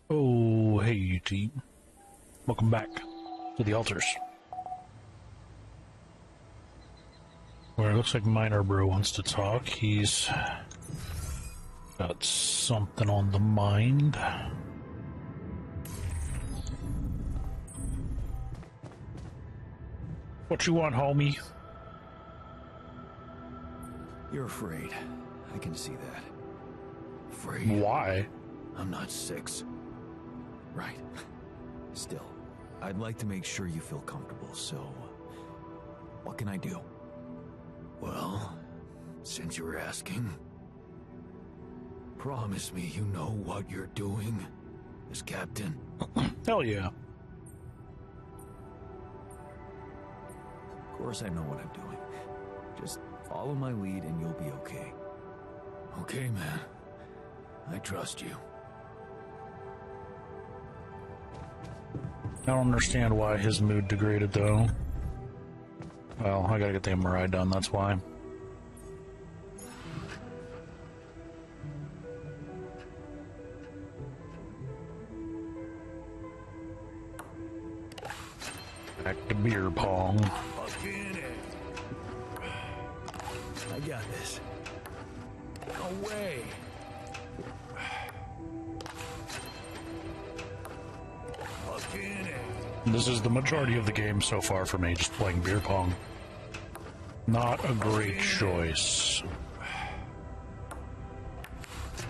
Oh, hey, you team. Welcome back to the altars. Where it looks like Miner Bro wants to talk. He's got something on the mind. What you want, homie? You're afraid. I can see that. Afraid. Why? I'm not 6. Right. Still, I'd like to make sure you feel comfortable, so... what can I do? Well, since you're asking... promise me you know what you're doing as captain. Hell yeah. Of course I know what I'm doing. Just follow my lead and you'll be okay. Okay, man. I trust you. I don't understand why his mood degraded, though. Well, I gotta get the MRI done, that's why. Back to beer pong. I got this. No way. This is the majority of the game so far for me, just playing beer pong. Not a great choice.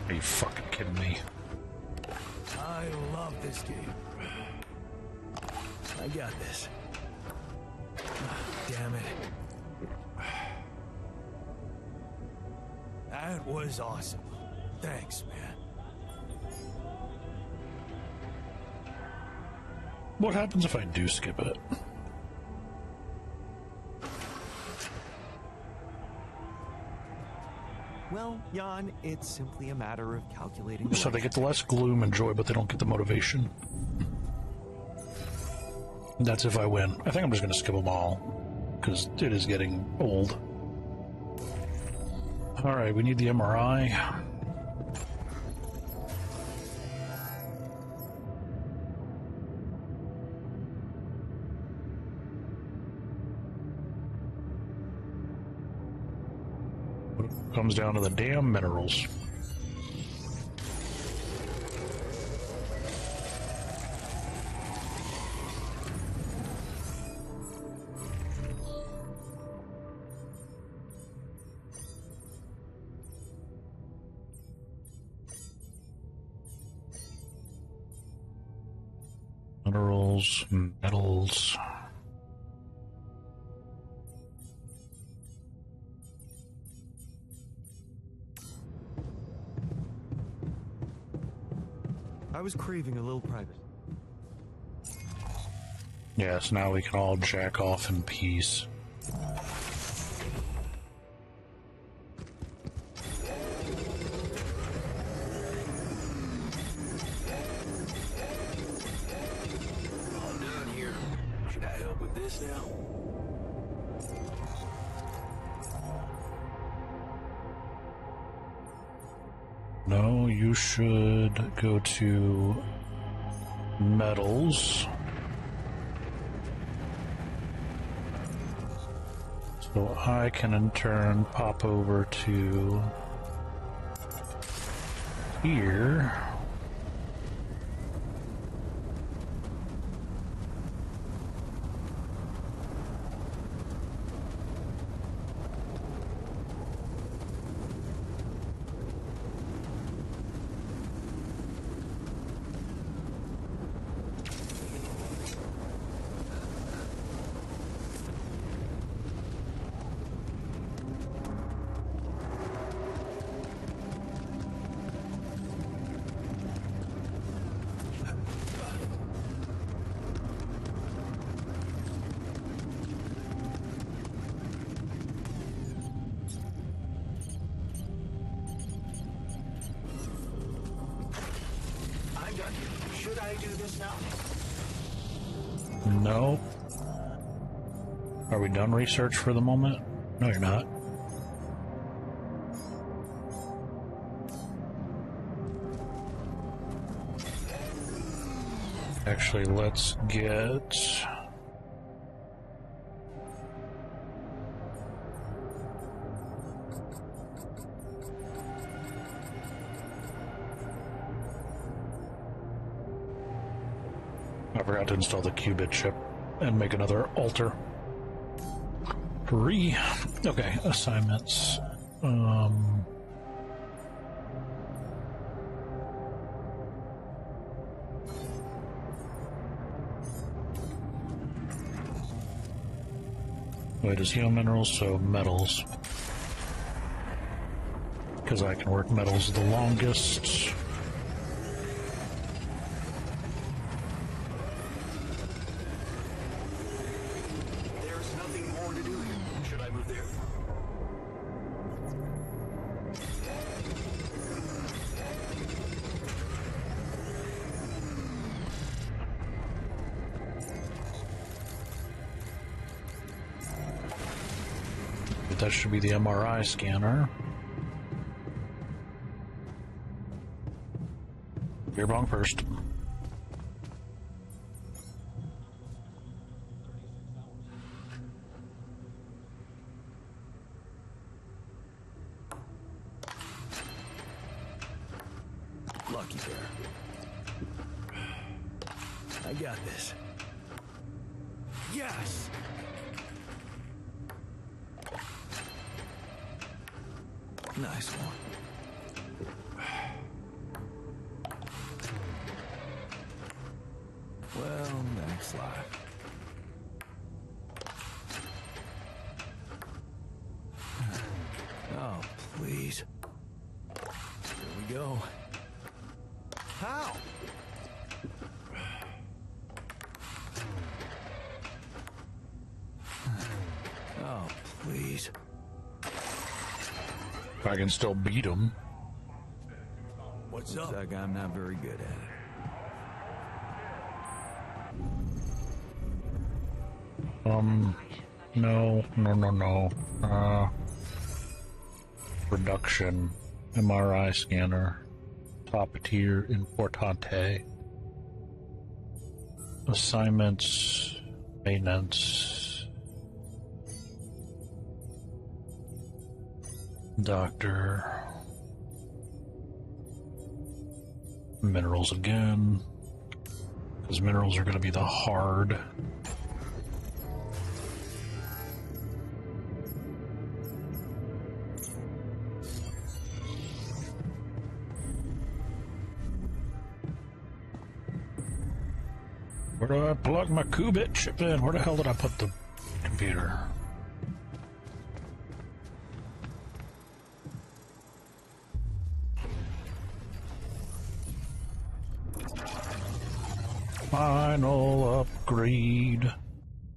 Are you fucking kidding me? I love this game. I got this. Damn it. That was awesome. Thanks, man. What happens if I do skip it? Well, Jan, it's simply a matter of calculating. So they get the less gloom and joy, but they don't get the motivation. That's if I win. I think I'm just going to skip them all, because it is getting old. Alright, we need the MRI. Comes down to the damn minerals. Minerals, metals. I was craving a little privacy. Yes, now we can all jack off in peace. I'm done here. Should I help with this now? No, you should go to metals. So I can in turn pop over to here. Should I do this now? No. Are we done research for the moment? No, you're not. Actually, let's get... I forgot to install the qubit chip and make another altar. Okay, assignments. Wait, is heal minerals? So metals. Because I can work metals the longest. There's nothing more to do here. Should I move there? That should be the MRI scanner. Beer Pong first. Lucky there. I got this. Yes! Nice one. Well, next life. Oh, please. Here we go. How? Oh, please. I can still beat him. What's up? Looks like I'm not very good at it. No. Production, MRI scanner, top tier, importante. Assignments, maintenance, doctor, minerals again, because minerals are going to be the hard. Where do I plug my qubit chip in? Where the hell did I put the computer? Final upgrade.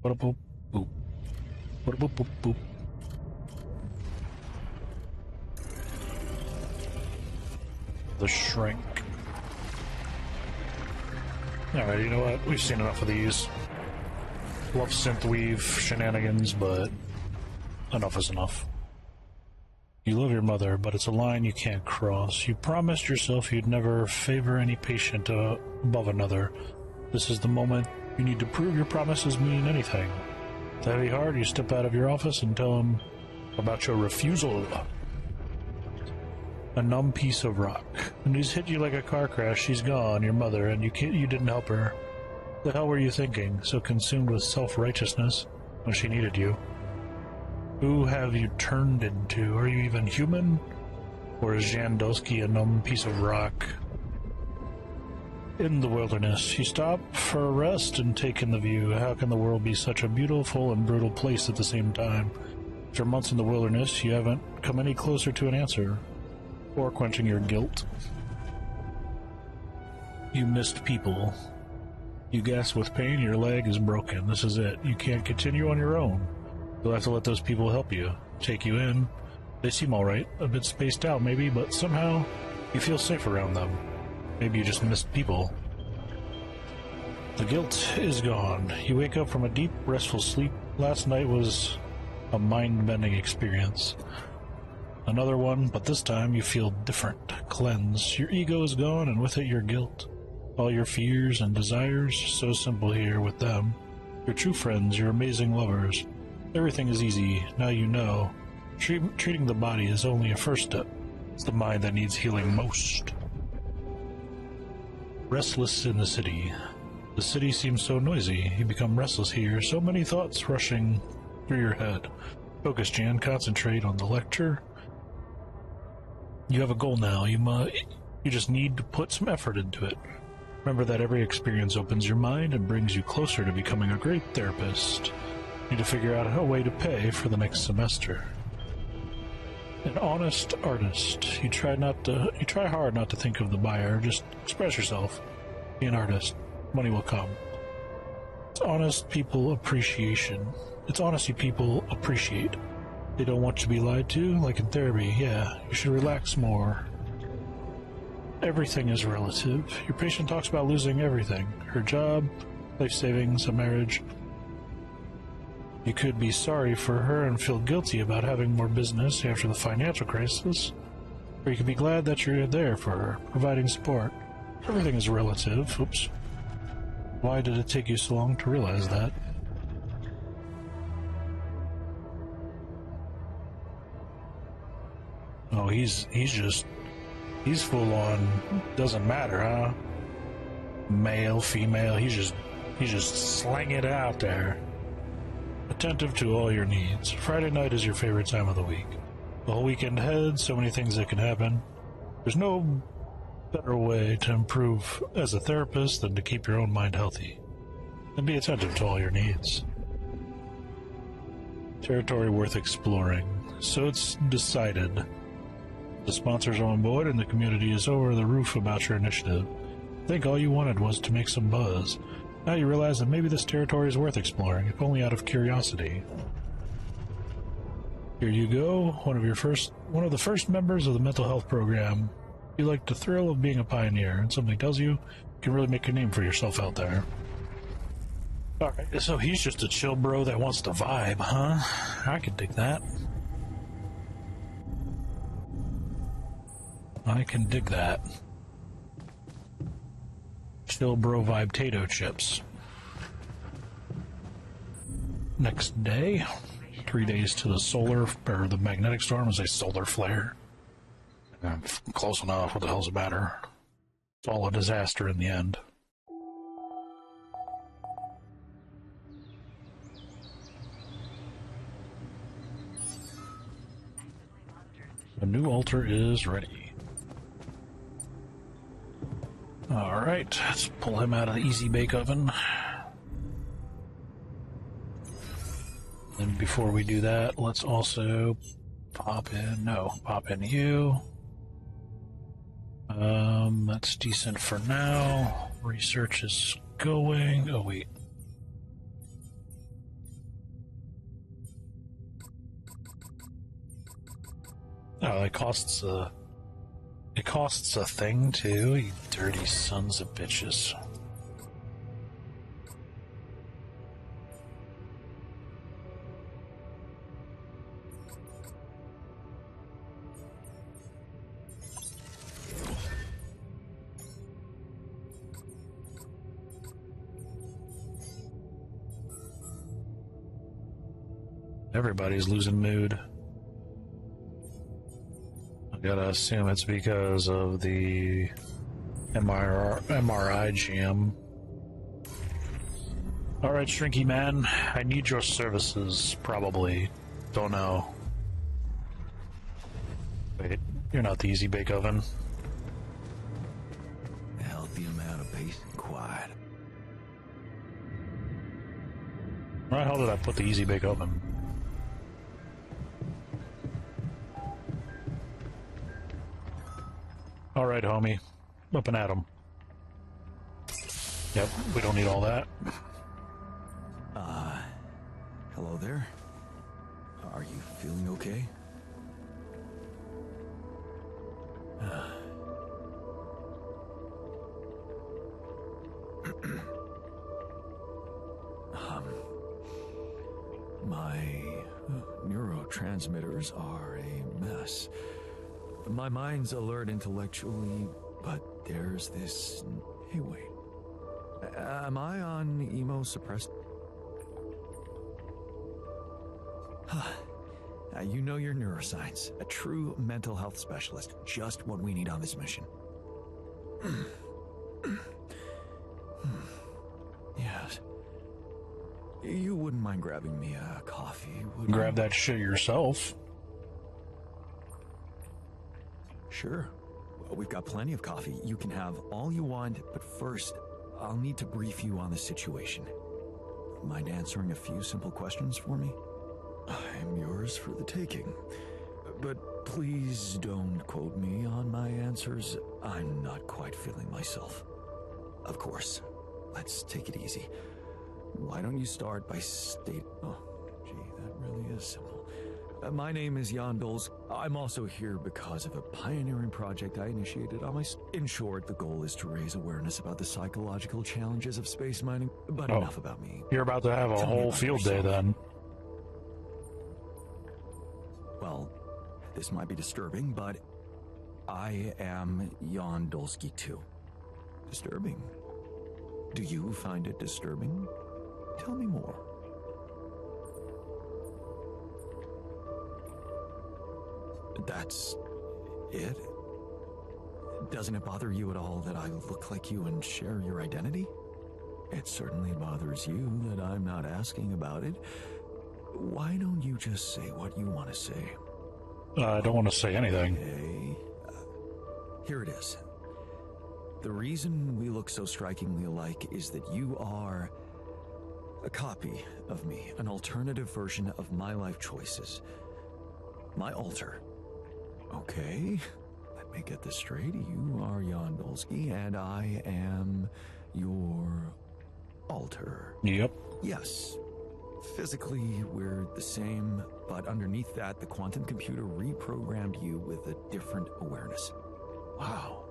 What a boop boop. What a boop boop boop. The shrink. Alright, you know what? We've seen enough of these. Love synthweave shenanigans, but enough is enough. You love your mother, but it's a line you can't cross. You promised yourself you'd never favor any patient above another. This is the moment you need to prove your promises mean anything. With a heavy heart, you step out of your office and tell him about your refusal. A numb piece of rock. When he's hit you like a car crash, she's gone, your mother, and you didn't help her. The hell were you thinking, so consumed with self-righteousness when she needed you? Who have you turned into? Are you even human? Or is Jandowski a numb piece of rock? In the wilderness, you stop for a rest and take in the view. How can the world be such a beautiful and brutal place at the same time? After months in the wilderness, you haven't come any closer to an answer. Or quenching your guilt. You missed people. You gasp with pain, your leg is broken. This is it. You can't continue on your own. You'll have to let those people help you, take you in. They seem alright, a bit spaced out maybe, but somehow you feel safe around them. Maybe you just missed people. The guilt is gone. You wake up from a deep, restful sleep. Last night was a mind-bending experience. Another one, but this time you feel different, cleansed. Your ego is gone, and with it your guilt. All your fears and desires, so simple here with them. Your true friends, your amazing lovers. Everything is easy, now you know. Treating the body is only a first step. It's the mind that needs healing most. Restless in the city. The city seems so noisy. You become restless here, so many thoughts rushing through your head. Focus, Jan. Concentrate on the lecture. You have a goal now. You just need to put some effort into it. Remember that every experience opens your mind and brings you closer to becoming a great therapist. You need to figure out a way to pay for the next semester. An honest artist. You try hard not to think of the buyer. Just express yourself. Be an artist. Money will come. It's honest people appreciation. It's honesty people appreciate. They don't want you to be lied to, like in therapy. Yeah, you should relax more. Everything is relative. Your patient talks about losing everything. Her job, life savings, a marriage. You could be sorry for her and feel guilty about having more business after the financial crisis. Or you could be glad that you're there for her, providing support. Everything is relative. Oops. Why did it take you so long to realize that? Oh, he's full on, doesn't matter, huh? Male, female, he's just slanging it out there. Attentive to all your needs. Friday night is your favorite time of the week. The whole weekend ahead, so many things that can happen. There's no better way to improve as a therapist than to keep your own mind healthy. And be attentive to all your needs. Territory worth exploring. So it's decided. The sponsors are on board and the community is over the roof about your initiative. I think all you wanted was to make some buzz. Now you realize that maybe this territory is worth exploring, if only out of curiosity. Here you go, one of the first members of the mental health program. You like the thrill of being a pioneer, and something tells you can really make a name for yourself out there. Alright, so he's just a chill bro that wants to vibe, huh? I can dig that. I can dig that. Chill bro vibe tato chips. Next day, 3 days to the magnetic storm is a solar flare. I'm close enough, what the hell's the matter? It's all a disaster in the end. The new altar is ready. Alright, let's pull him out of the easy bake oven. And before we do that, let's also pop in you. That's decent for now. Research is going. Oh, wait. Oh, it costs a thing too, you dirty sons of bitches. Everybody's losing mood. I gotta assume it's because of the MRI jam. Alright, Shrinky Man, I need your services, probably. Don't know. Wait, you're not the easy bake oven. A healthy amount of peace and quiet. Where the hell did I put the easy bake oven? Alright, homie. Up and at 'em. Yep, we don't need all that. Hello there. Are you feeling okay? My neurotransmitters are a mess. My mind's alert intellectually, but there's this Hey, wait. Am I on emo suppressed? You know your neuroscience. A true mental health specialist. Just what we need on this mission. Yes. You wouldn't mind grabbing me a coffee, would you? Grab that shit yourself. Sure. Well, we've got plenty of coffee. You can have all you want, but first, I'll need to brief you on the situation. Mind answering a few simple questions for me? I'm yours for the taking. But please don't quote me on my answers. I'm not quite feeling myself. Of course. Let's take it easy. Why don't you start by Oh, gee, that really is simple. My name is Jan Dols. I'm also here because of a pioneering project I initiated on my... In short, the goal is to raise awareness about the psychological challenges of space mining. But enough about me. You're about to have a whole field day then. Well, this might be disturbing, but I am Jan Dolsky too. Disturbing? Do you find it disturbing? Tell me more. That's it? Doesn't it bother you at all that I look like you and share your identity? It certainly bothers you that I'm not asking about it. Why don't you just say what you want to say? I don't want to say anything. Okay. Here it is. The reason we look so strikingly alike is that you are a copy of me, an alternative version of my life choices. My alter. Okay, let me get this straight. You are Jan Dolsky, and I am your alter. Yep. Yes. Physically, we're the same, but underneath that, the quantum computer reprogrammed you with a different awareness. Wow.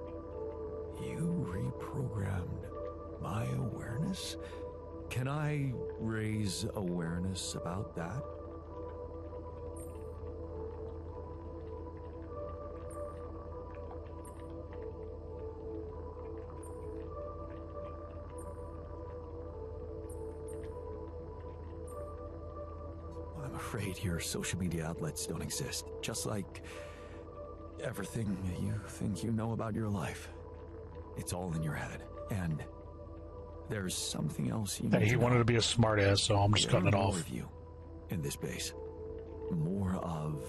You reprogrammed my awareness? Can I raise awareness about that? I'm afraid your social media outlets don't exist, just like everything you think you know about your life. It's all in your head, and there's something else you need Hey, he to wanted know. to be a smartass, so I'm just cutting it There are off. more of you in this base. More of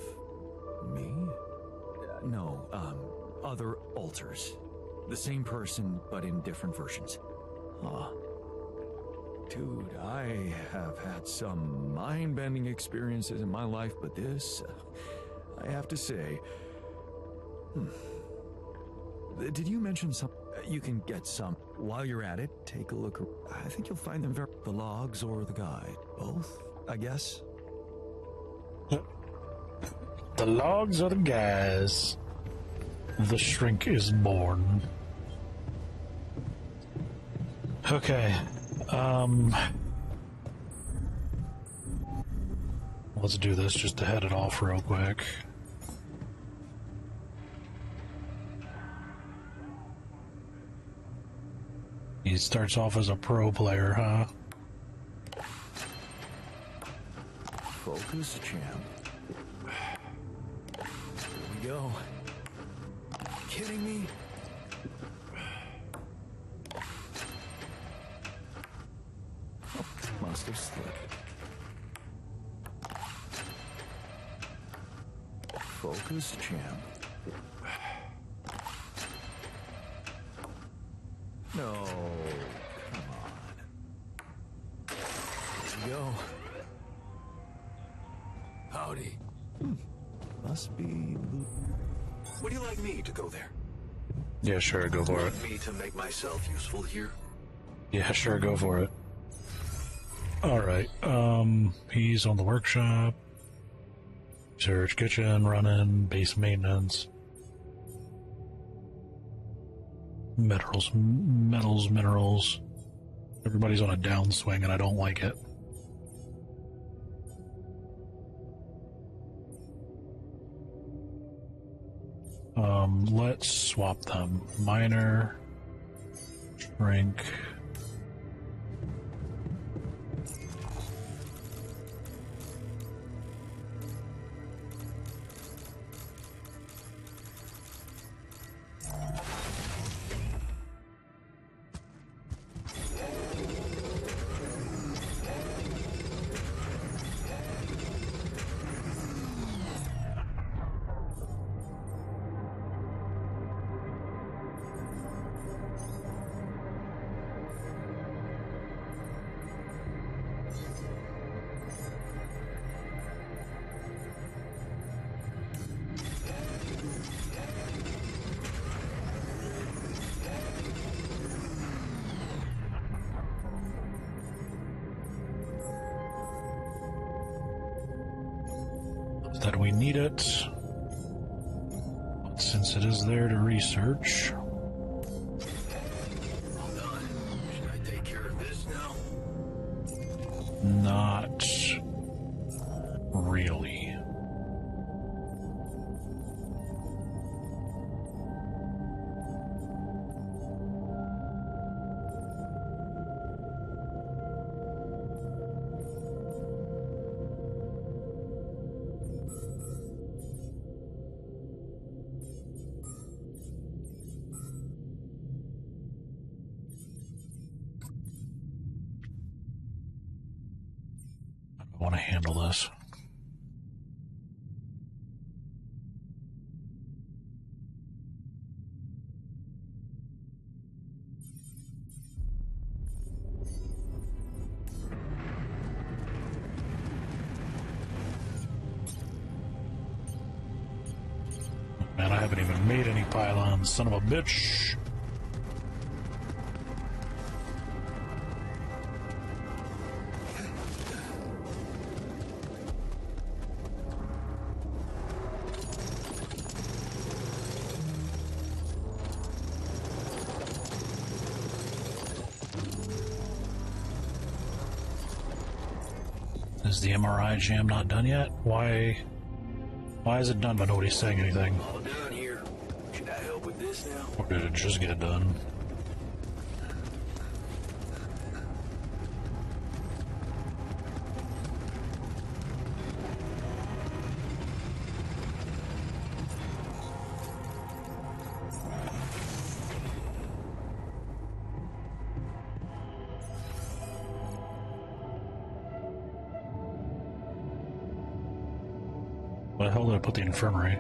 me? No, other alters. The same person, but in different versions. Huh. Dude, I have had some mind-bending experiences in my life, but this, I have to say... Did you mention some... You can get some. While you're at it, take a look. I think you'll find them very... The logs or the guide. Both, I guess. The logs are the guys. The shrink is born. Okay. Let's do this just to head it off real quick. He starts off as a pro player, huh? Focus, champ. Here we go. Kidding me? Oh, must have slipped. Focus, champ. No, come on. Here we go. Howdy. Must be... Would you like me to go there? Yeah, sure, go for it. Me to make myself useful here? Yeah, sure, go for it. Alright, he's on the workshop. Search kitchen, running, base maintenance. Minerals. Everybody's on a downswing and I don't like it. Let's swap them. Miner, Rank. That we need it, since it is there to research. Well done. Should I take care of this now? Not really. I want to handle this. Man, I haven't even made any pylons, son of a bitch. Is the MRI jam not done yet? Why is it done but nobody's saying anything? All done here. Should I help with this now? Or did it just get done? Where the hell did I put the infirmary?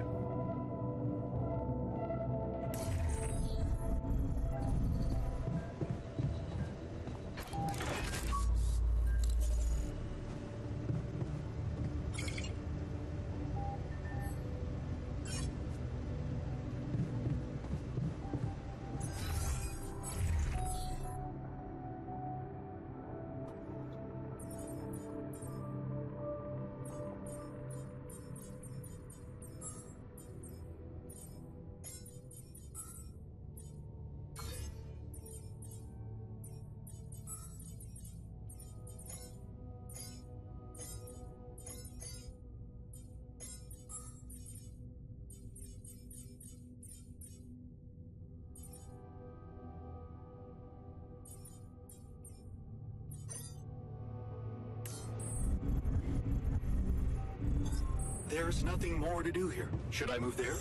There's nothing more to do here. Should I move there?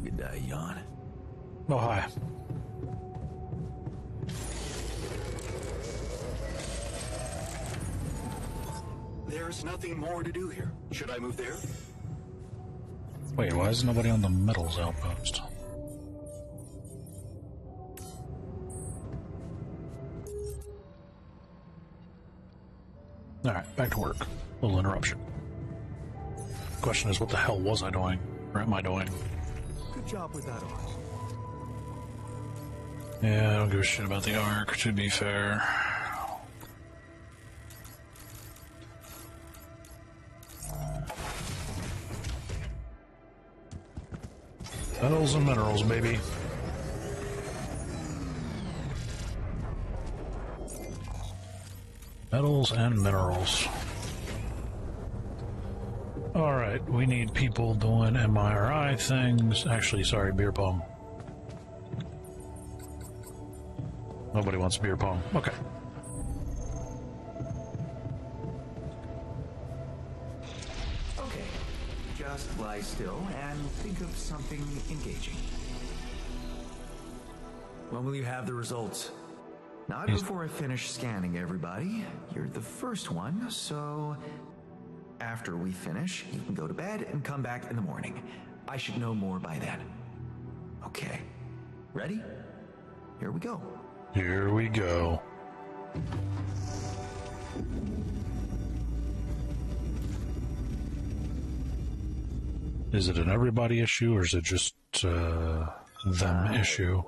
Good day, Jan. Oh, hi. There's nothing more to do here. Should I move there? Wait, why is nobody on the metals outpost? Alright, back to work. Little interruption. Question is, what the hell was I doing? Or am I doing? Good job with that arm. Yeah, I don't give a shit about the arc, to be fair. Metals and minerals, baby. Metals and minerals. Alright, we need people doing MRI things. Actually, sorry, beer pong. Nobody wants beer pong. Okay. Okay, just lie still and think of something engaging. When will you have the results? Not before I finish scanning everybody. You're the first one, so after we finish, you can go to bed and come back in the morning. I should know more by then. Okay. Ready? Here we go. Here we go. Is it an everybody issue, or is it just them issue?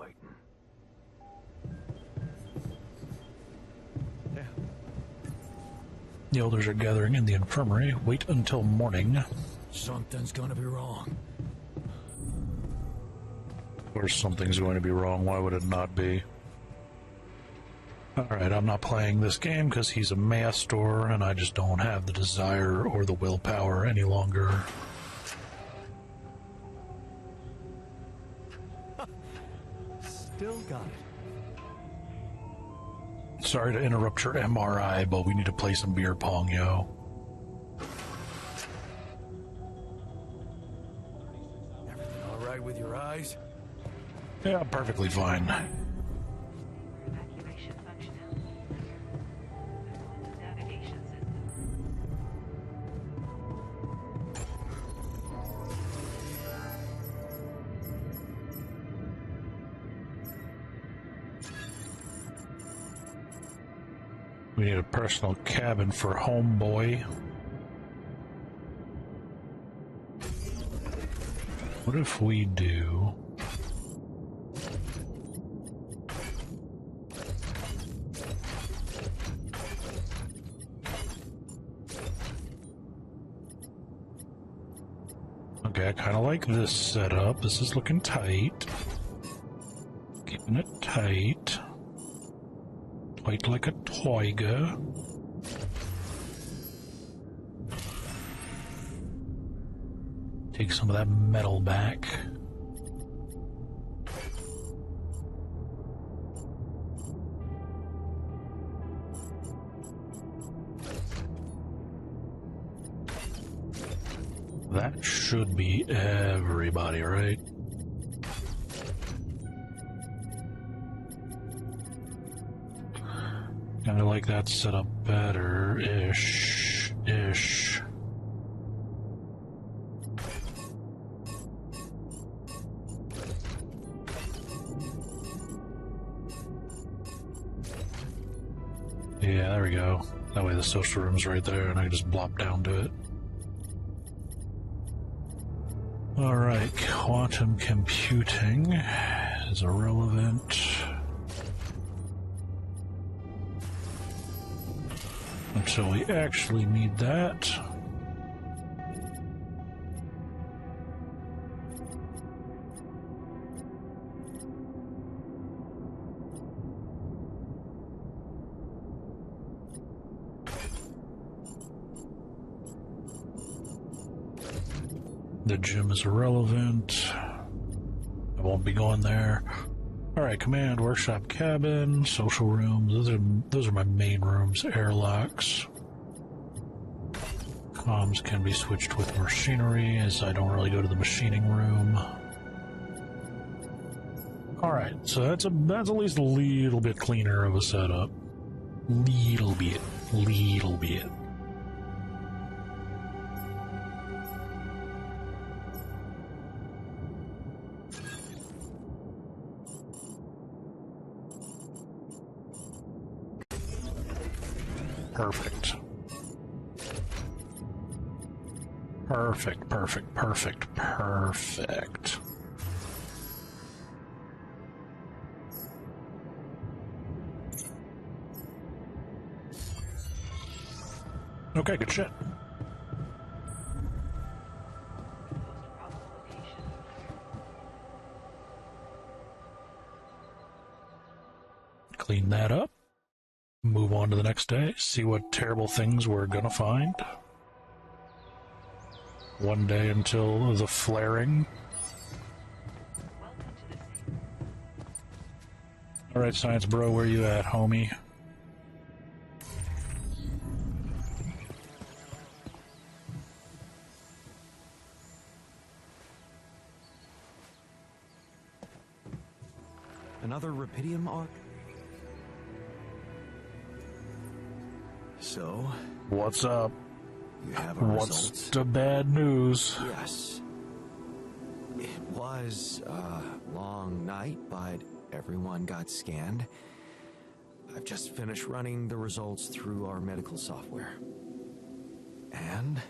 The elders are gathering in the infirmary. Wait until morning. Something's gonna be wrong. Of course something's going to be wrong. Why would it not be? Alright, I'm not playing this game because he's a master, and I just don't have the desire or the willpower any longer. Still got it. Sorry to interrupt your MRI, but we need to play some beer pong, yo. Everything all right with your eyes? Yeah, perfectly fine. Evacuation functional. Navigation system. We need a personal cabin for homeboy. What if we do... Okay, I kind of like this setup. This is looking tight. Keeping it tight. Tight like a tiger. Take some of that metal back. That should be everybody, right? Kinda like that set up better-ish. Ish. Yeah, there we go. That way the social room's right there and I can just blop down to it. Alright, quantum computing is irrelevant until we actually need that. The gym is irrelevant. I won't be going there. Alright, command, workshop, cabin, social rooms. Those are my main rooms. Airlocks. Comms can be switched with machinery, as I don't really go to the machining room. Alright, so that's at least a little bit cleaner of a setup. Little bit. Perfect. Perfect. Okay, good shit. Clean that up. Move on to the next day, see what terrible things we're gonna find. One day until the flaring. Alright, Science Bro, where you at, homie? Another Rapidium arc? So, What's up? you have our What's results? the bad news? Yes. It was a long night, but everyone got scanned. I've just finished running the results through our medical software. And,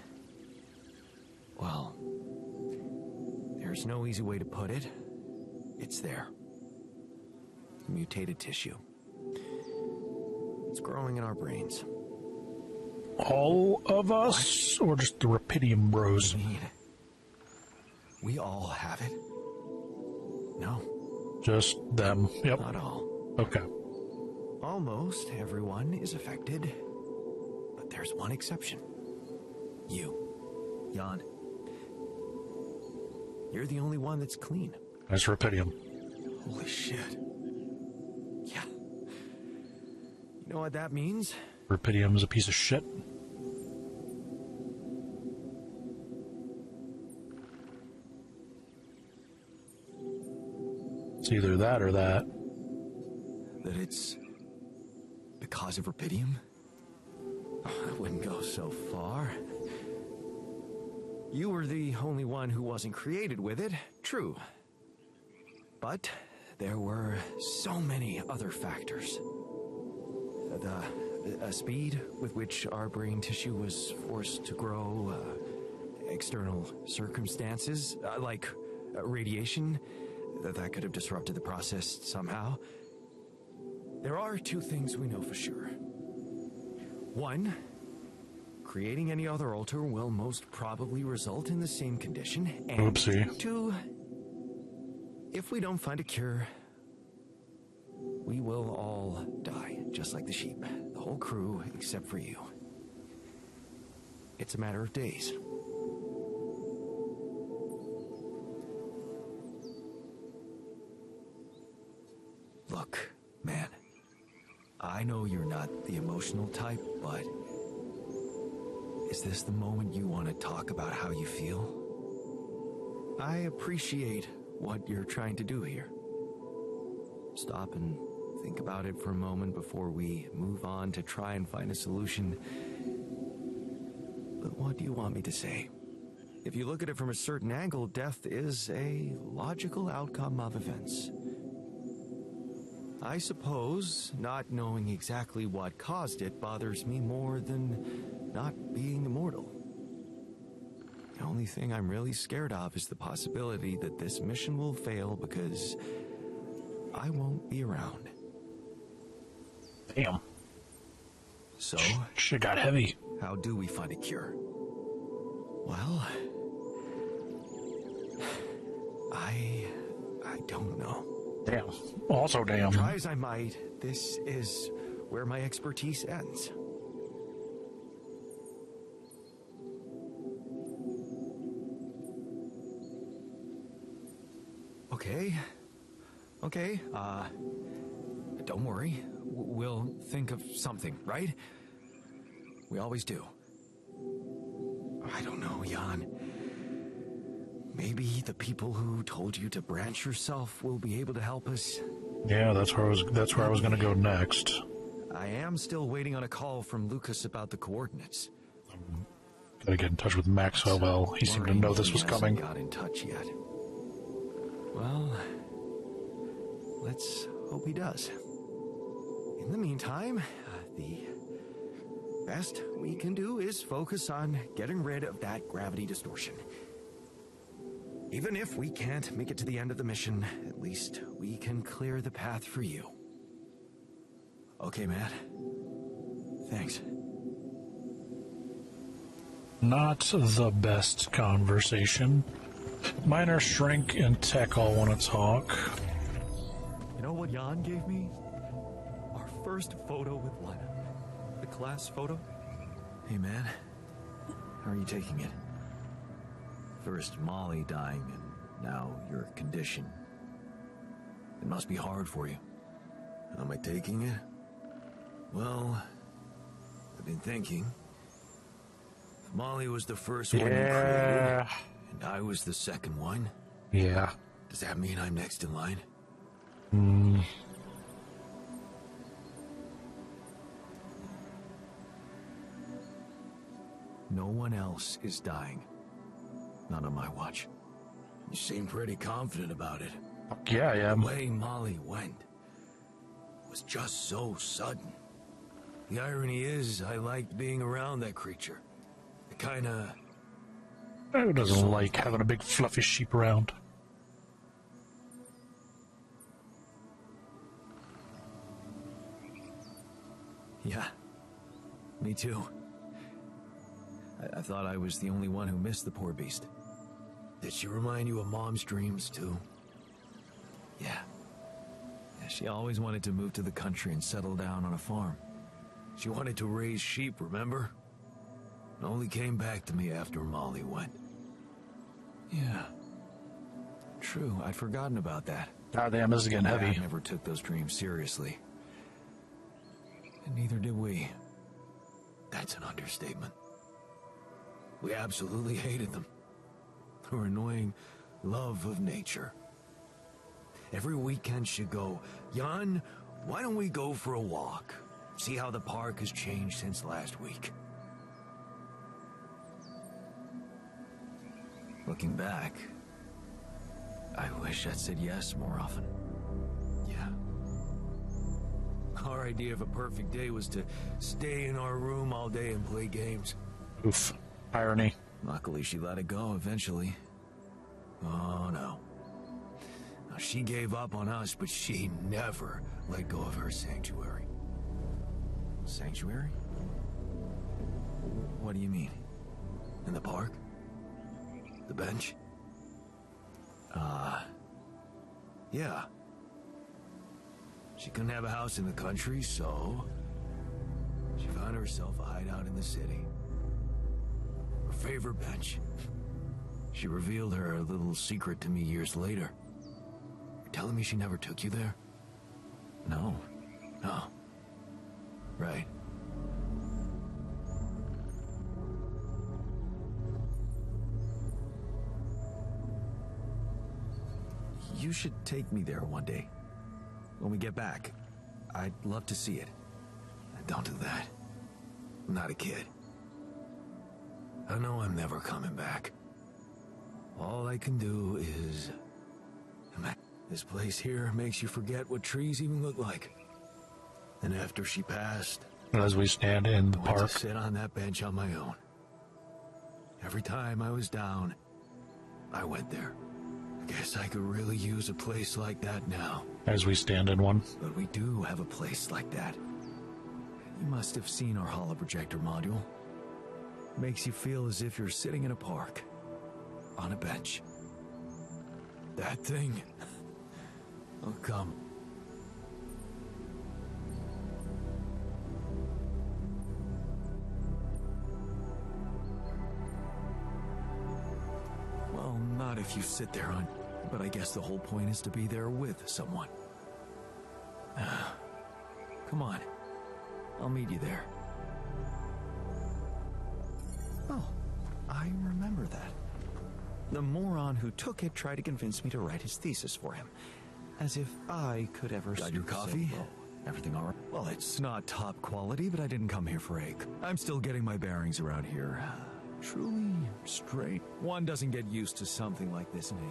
well, there's no easy way to put it. It's there. Mutated tissue. It's growing in our brains. All of us? Or just the Rapidium Bros? I mean, we all have it. No, Just them. Yep. not all. Okay. Almost everyone is affected, but there's one exception. You, Jan. You're the only one that's clean. That's Rapidium. Holy shit. Yeah. You know what that means? Rapidium's a piece of shit. It's either that or that. That it's because of Rapidium? I wouldn't go so far. You were the only one who wasn't created with it, true. But there were so many other factors. The speed with which our brain tissue was forced to grow, external circumstances, like radiation, that could have disrupted the process somehow. There are two things we know for sure. One, creating any other alter will most probably result in the same condition. And Oopsie. two, if we don't find a cure, we will all die, just like the sheep. The whole crew, except for you. It's a matter of days. Look, man. I know you're not the emotional type, but is this the moment you want to talk about how you feel? I appreciate what you're trying to do here. Stop and think about it for a moment before we move on to try and find a solution. But what do you want me to say? If you look at it from a certain angle, death is a logical outcome of events. I suppose not knowing exactly what caused it bothers me more than not being immortal. The only thing I'm really scared of is the possibility that this mission will fail because I won't be around. Damn. So, Shit got heavy. how do we find a cure? Well, I don't know. Damn. Also damn. Try as I might, this is where my expertise ends. Okay, don't worry. We'll think of something, right? We always do. I don't know, Jan. Maybe the people who told you to branch yourself will be able to help us. Yeah, that's where I was gonna go next. I am still waiting on a call from Lucas about the coordinates. Gotta get in touch with Maxwell. He seemed to know this was coming. He hasn't got in touch yet. Well, let's hope he does. In the meantime, the best we can do is focus on getting rid of that gravity distortion. Even if we can't make it to the end of the mission, at least we can clear the path for you. Okay, Matt. Thanks. Not the best conversation. Minor, Shrink, and Tech all want to talk. You know what Jan gave me? Our first photo with Lena. The class photo. Hey, man. How are you taking it? First Molly dying, and now your condition. It must be hard for you. How am I taking it? Well, I've been thinking. If Molly was the first one you created, and I was the second one, Yeah. does that mean I'm next in line? No one else is dying. Not on my watch. You seem pretty confident about it. Fuck yeah, I am. The way Molly went was just so sudden. The irony is, I liked being around that creature. It kinda... Who doesn't like having a big fluffy sheep around? Yeah, me too. I thought I was the only one who missed the poor beast. Did she remind you of Mom's dreams, too? Yeah. She always wanted to move to the country and settle down on a farm. She wanted to raise sheep, remember? It only came back to me after Molly went. Yeah. True, I'd forgotten about that. Goddamn, this is getting heavy. Dad never took those dreams seriously. And neither did we. That's an understatement. We absolutely hated them. Her annoying love of nature. Every weekend she'd go, Jan, why don't we go for a walk? See how the park has changed since last week. Looking back, I wish I'd said yes more often. Yeah. Our idea of a perfect day was to stay in our room all day and play games. Oof. Irony. Luckily, she let it go eventually. Oh, no. Now, she gave up on us, but she never let go of her sanctuary. Sanctuary? What do you mean? In the park? The bench? Yeah. She couldn't have a house in the country, so she found herself a hideout in the city. Her favorite bench. She revealed her little secret to me years later. You're telling me she never took you there? No. Oh. Right. You should take me there one day. When we get back, I'd love to see it. Don't do that. I'm not a kid. I know I'm never coming back. All I can do is... This place here makes you forget what trees even look like. And after she passed... As we stand in the I went park. to sit on that bench on my own. Every time I was down, I went there. I guess I could really use a place like that now. As we stand in one. But we do have a place like that. You must have seen our holoprojector module. Makes you feel as if you're sitting in a park. On a bench. That thing? Oh, come. Well, not if you sit there on... But I guess the whole point is to be there with someone. Come on. I'll meet you there. Oh, I remember that. The moron who took it tried to convince me to write his thesis for him. As if I could ever... Got your stoop so coffee? low. Everything all right? Well, it's not top quality, but I didn't come here for ache. I'm still getting my bearings around here. Truly straight. One doesn't get used to something like this in ache.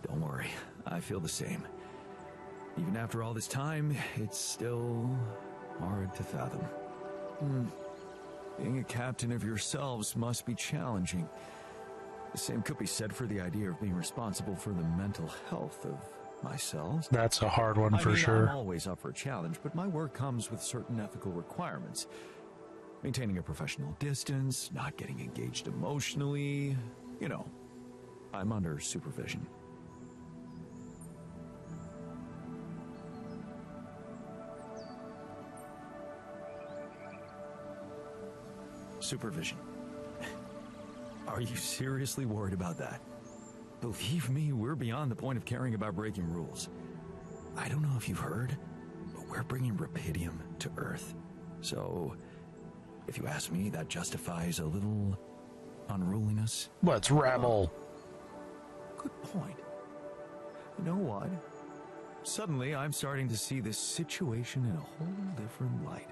Don't worry, I feel the same. Even after all this time, it's still hard to fathom. Being a captain of yourselves must be challenging. The same could be said for the idea of being responsible for the mental health of myself. That's a hard one for sure. I'm always up for a challenge, but my work comes with certain ethical requirements. Maintaining a professional distance, not getting engaged emotionally. You know, I'm under supervision. supervision. Are you seriously worried about that? Believe me, we're beyond the point of caring about breaking rules. I don't know if you've heard, but we're bringing Rapidium to Earth. So, if you ask me, that justifies a little unruliness. Let's rabble. Good point. You know what? Suddenly, I'm starting to see this situation in a whole different light.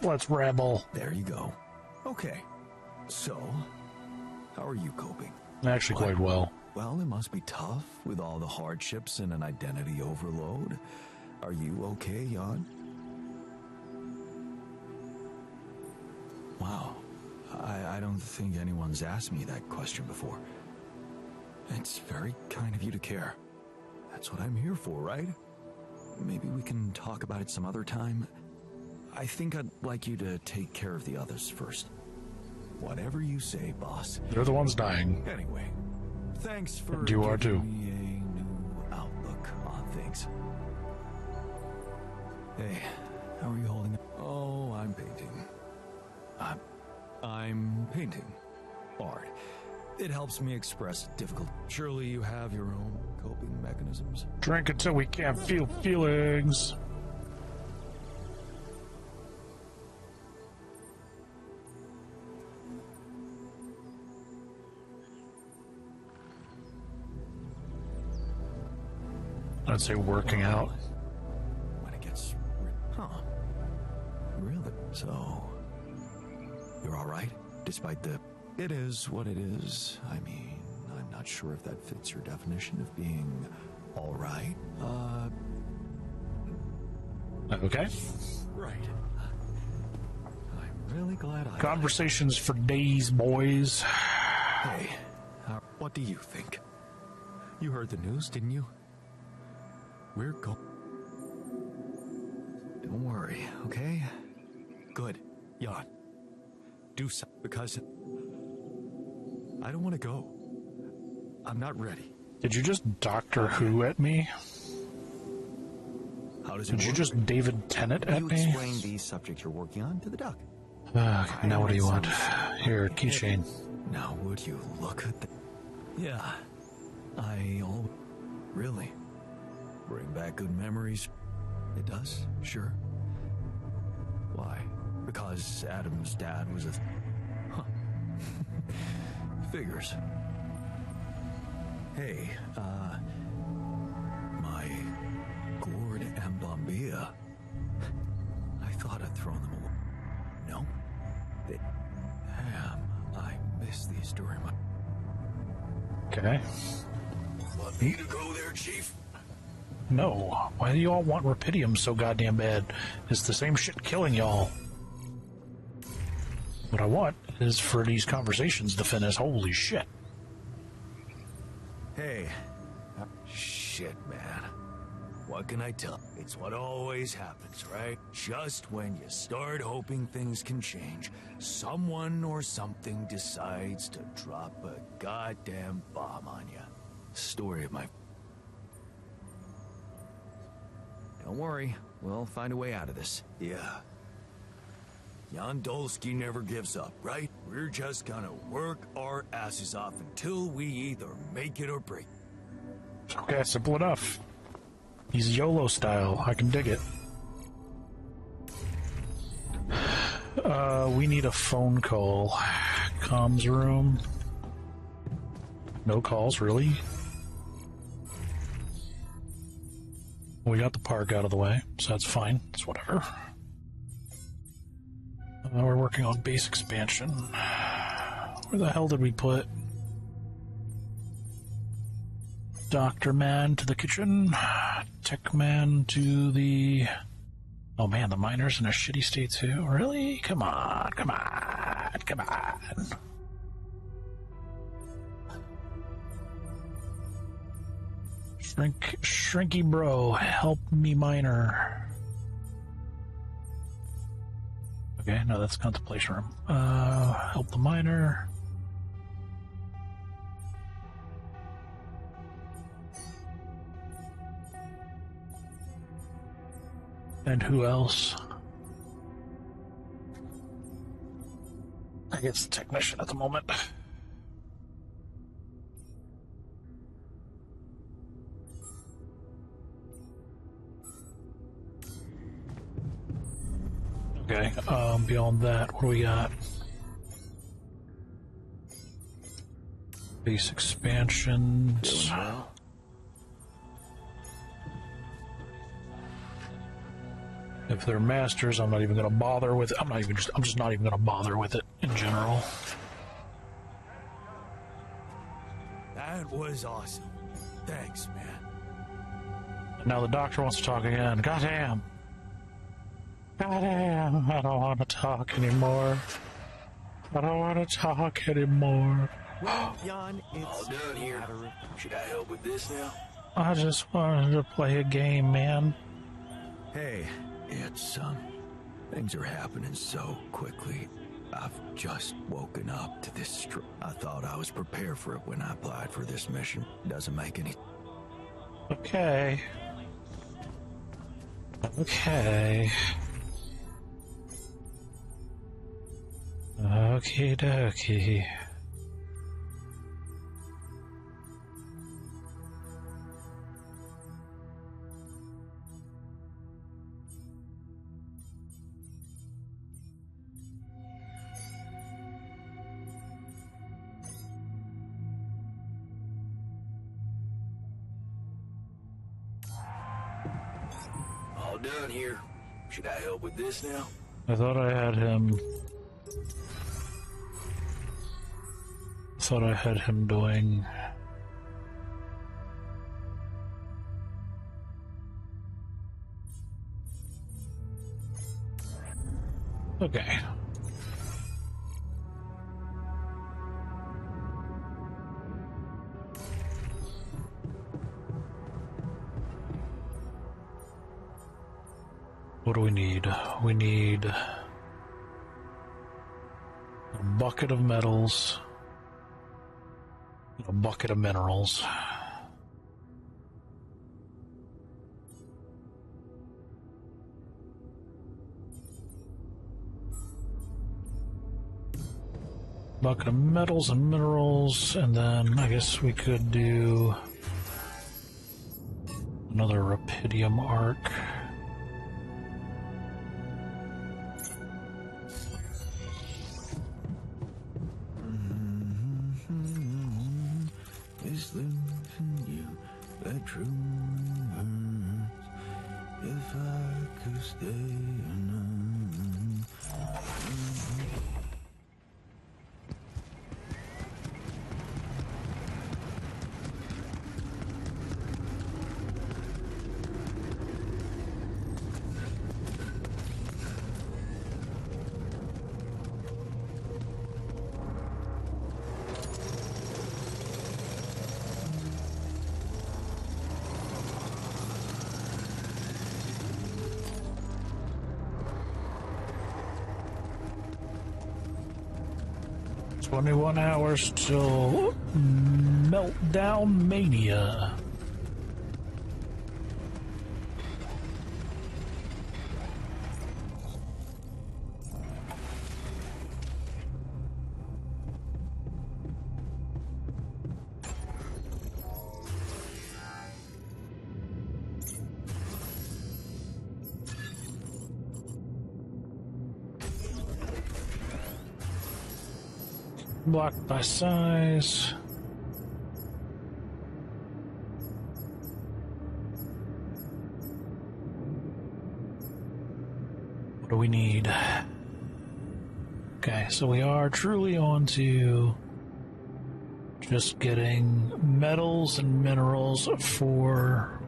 Let's rabble. There you go. Okay. So, how are you coping? Actually, quite well. Well, it must be tough with all the hardships and an identity overload. Are you okay, Jan? Wow. I don't think anyone's asked me that question before. It's very kind of you to care. That's what I'm here for, right? Maybe we can talk about it some other time. I think I'd like you to take care of the others first. Whatever you say, boss. They're the ones dying. Anyway, thanks for You are too. giving me a new outlook on things. Hey, how are you holding up? Oh, I'm painting. I'm painting. Art. It helps me express difficult. Surely you have your own coping mechanisms. Drink until we can't feel feelings. I'd say working out. When it gets... Huh. Really? So... You're alright? Despite the... It is what it is. I mean, I'm not sure if that fits your definition of being alright. Okay. Right. I'm really glad I... Conversations for days, boys. Hey, what do you think? You heard the news, didn't you? We're going... Don't worry, okay? Good. Jan. Do something, because... I don't want to go. I'm not ready. Did you just Doctor Who at me? How does it Did you just David Tennant at you me? explain the subject you're working on to the duck? Now what do you want? Here, keychain. Now would you look at the... Yeah. I always... Really? Bring back good memories? It does, sure. Why? Because Adam's dad was a... Huh. Figures. Hey, my gourd and bombilla. I thought I'd thrown them away. No? Damn, I miss these during my... Okay. Want me to go there, Chief? No. Why do you all want Rapidium so goddamn bad? It's the same shit killing y'all. What I want is for these conversations to finish. Holy shit. Hey. Shit, man. What can I tell? It's what always happens, right? Just when you start hoping things can change, someone or something decides to drop a goddamn bomb on you. Story of my... Don't worry, we'll find a way out of this. Yeah. Jan Dolsky never gives up, right? We're just gonna work our asses off until we either make it or break. Okay, simple enough. He's YOLO style. I can dig it. We need a phone call. Comms room. No calls, really? We got the park out of the way, so that's fine. It's whatever. We're working on base expansion. Where the hell did we put Dr. Man to the kitchen? Tech Man to the... Oh man, the miner's in a shitty state too? Really? Come on, come on, come on. Shrinky bro, help me miner. Okay, no, that's contemplation room. Help the miner. And who else? I guess the technician at the moment. Okay, beyond that, what do we got? Base expansions. Doing well. If they're masters, I'm not even going to bother with it. I'm just not even going to bother with it in general. That was awesome. Thanks, man. Now the doctor wants to talk again. Goddamn. Goddamn. I don't want to talk anymore. I don't want to talk anymore. Well, Jan, it's All done here. Should I help with this now? I just wanted to play a game, man. Hey, it's, things are happening so quickly. I've just woken up to this I thought I was prepared for it when I applied for this mission. Doesn't make any... Okay. Okay. Okie dokie. All done here. Should I help with this now? I thought I had him. Thought I had him doing. Okay. What do we need? We need a bucket of metals, a bucket of minerals. Bucket of metals and minerals, and then I guess we could do another rapidium arc. Is losing you that true hurts? If I could stay alone. "21 hours till Meltdown Mania." Blocked by size. What do we need? Okay, so we are truly on to just getting metals and minerals for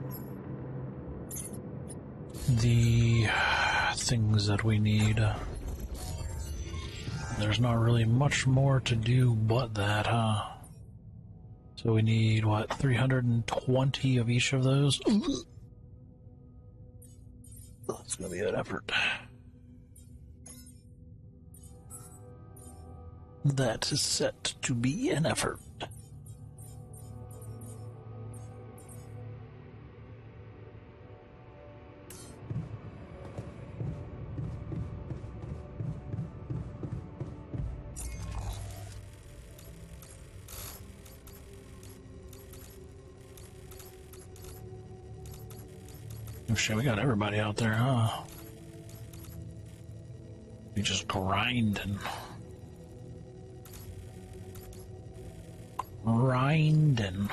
the things that we need. There's not really much more to do but that, huh? So we need, what, 320 of each of those? That's gonna be an effort. That is set to be an effort. Oh shit, we got everybody out there, huh? We just grinding. Grinding.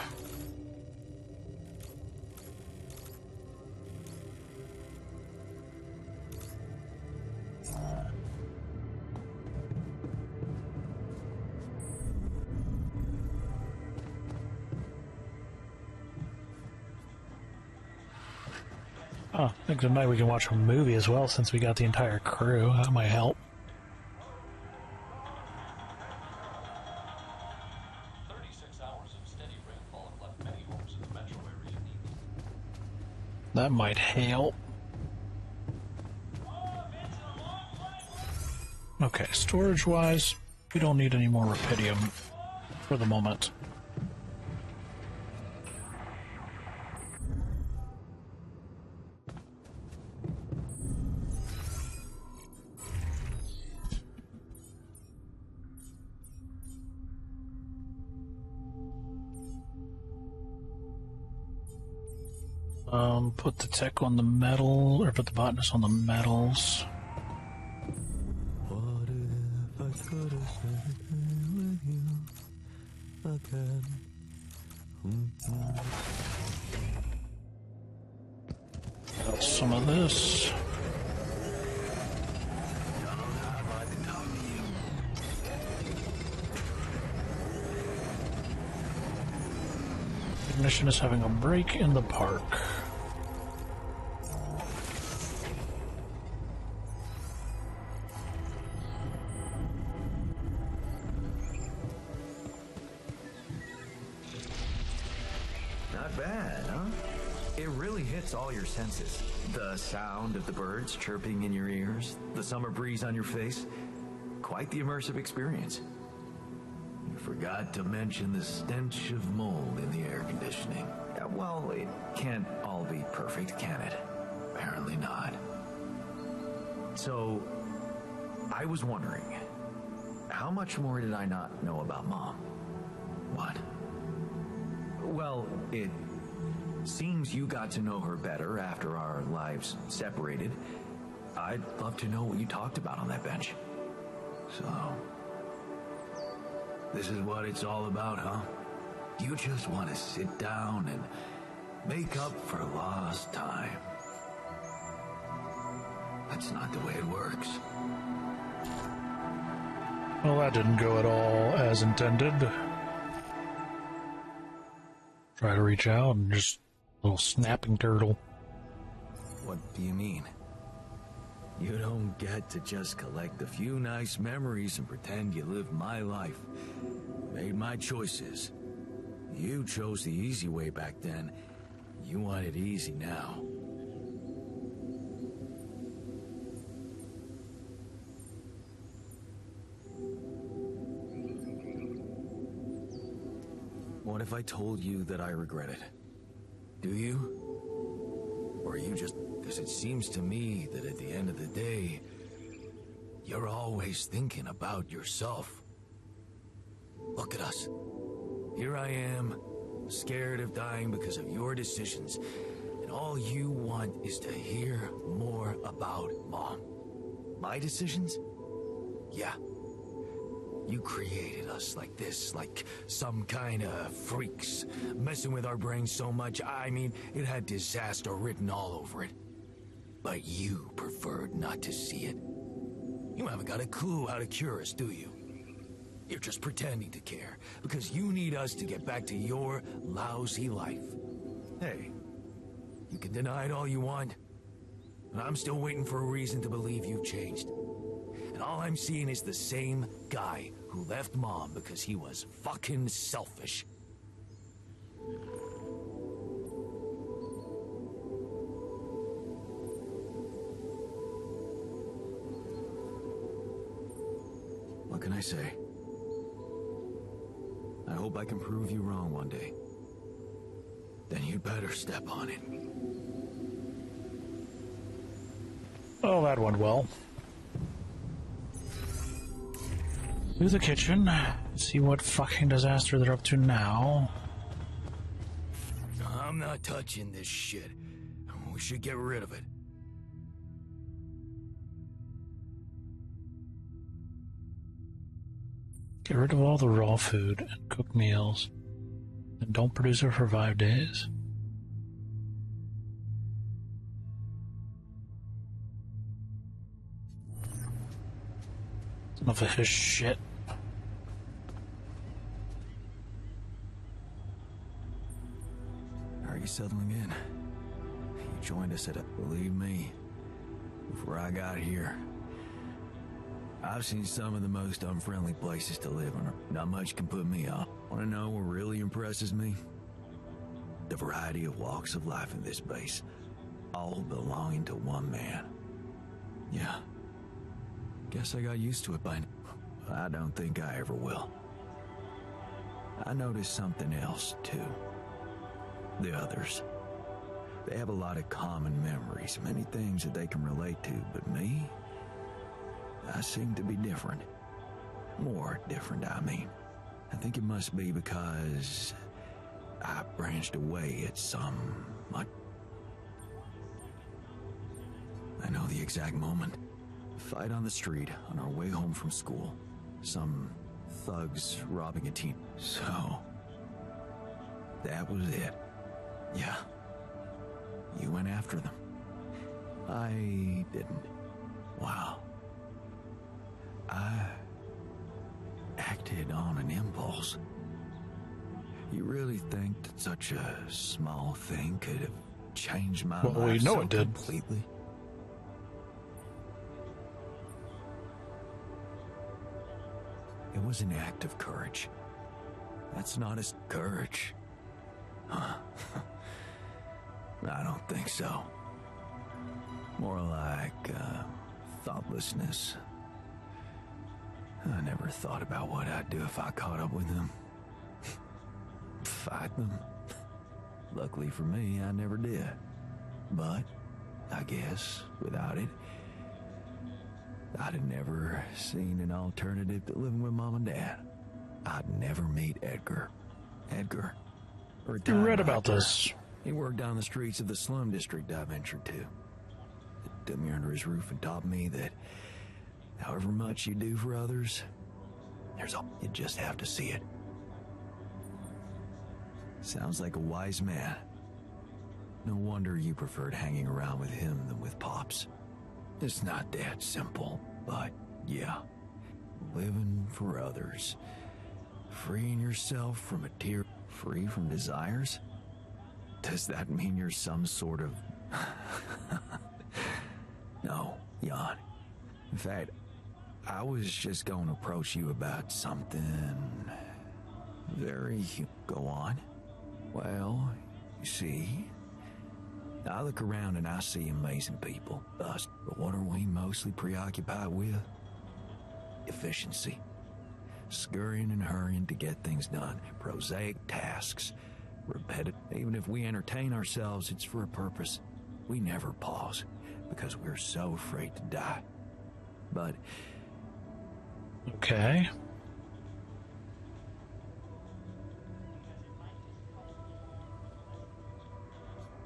Oh, I think tonight we can watch a movie as well since we got the entire crew. That might help. 36 hours of steady rainfall have left many homes in the metro area needy. That might help. Okay, storage-wise, we don't need any more rupidium for the moment. Put the tech on the metal, or put the botanist on the metals. What if I could have spent with you again? Got some of this. Ignition is having a break in the park. Not bad, huh? It really hits all your senses. The sound of the birds chirping in your ears, the summer breeze on your face. Quite the immersive experience. You forgot to mention the stench of mold in the air conditioning. Well, it can't all be perfect, can it? Apparently not. So, I was wondering, how much more did I not know about Mom? What? Well, it seems you got to know her better after our lives separated. I'd love to know what you talked about on that bench. So, this is what it's all about, huh? You just want to sit down and make up for lost time. That's not the way it works. Well, that didn't go at all as intended. Try to reach out and just a little snapping turtle. What do you mean? You don't get to just collect a few nice memories and pretend you lived my life. Made my choices. You chose the easy way back then. You want it easy now. What if I told you that I regret it? Do you? Or are you just... Because it seems to me that at the end of the day, you're always thinking about yourself. Look at us. Here I am, scared of dying because of your decisions, and all you want is to hear more about Mom. My decisions? Yeah. You created us like this, like some kind of freaks, messing with our brains so much, I mean, it had disaster written all over it. But you preferred not to see it. You haven't got a clue how to cure us, do you? You're just pretending to care, because you need us to get back to your lousy life. Hey, you can deny it all you want, but I'm still waiting for a reason to believe you've changed. And all I'm seeing is the same guy who left Mom because he was fucking selfish. What can I say? I hope I can prove you wrong one day. Then you'd better step on it. Oh, that went well. To the kitchen. See what fucking disaster they're up to now. I'm not touching this shit. We should get rid of it. Get rid of all the raw food and cook meals, and don't produce it for 5 days. Enough of his shit. Are you settling in? You joined us at a... Believe me, before I got here, I've seen some of the most unfriendly places to live in. Not much can put me off. Want to know what really impresses me? The variety of walks of life in this base, all belonging to one man. Yeah. Guess I got used to it by now. I don't think I ever will. I noticed something else, too. The others. They have a lot of common memories, many things that they can relate to, but me? I seem to be different. More different, I mean. I think it must be because I branched away at some... I know the exact moment. Fight on the street on our way home from school. Some thugs robbing a teen. So, that was it. Yeah. You went after them. I didn't. Wow. I acted on an impulse. You really think that such a small thing could have changed my life Well, we know so it did. completely? It was an act of courage. That's not as courage. Huh. I don't think so. More like thoughtlessness. I never thought about what I'd do if I caught up with them. Fight them. Luckily for me, I never did. But I guess without it, I'd have never seen an alternative to living with Mom and Dad. I'd never meet Edgar. Edgar. You read about this. He worked down the streets of the slum district I ventured to. It took me under his roof and taught me that however much you do for others, you just have to see it. Sounds like a wise man. No wonder you preferred hanging around with him than with Pops. It's not that simple, but yeah. Living for others. Freeing yourself from free from desires? Does that mean you're some sort of... No, Jan. In fact, I was just going to approach you about something... Go on. Well, you see... I look around and I see amazing people, us, but what are we mostly preoccupied with? Efficiency. Scurrying and hurrying to get things done. Prosaic tasks. Repetitive. Even if we entertain ourselves, it's for a purpose. We never pause, because we're so afraid to die. But... Okay.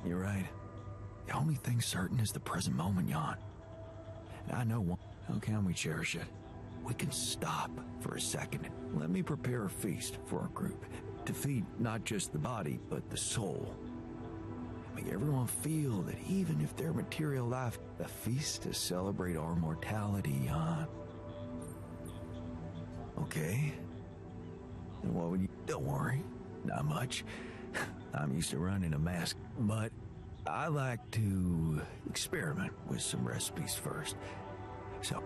You're right. The only thing certain is the present moment, Jan. And I know one. How can we cherish it? We can stop for a second. Let me prepare a feast for our group. To feed not just the body, but the soul. Make everyone feel that even if their material life, a feast to celebrate our mortality, Jan. Okay? And what would you... Don't worry. Not much. I'm used to running a mask, but I like to experiment with some recipes first. So,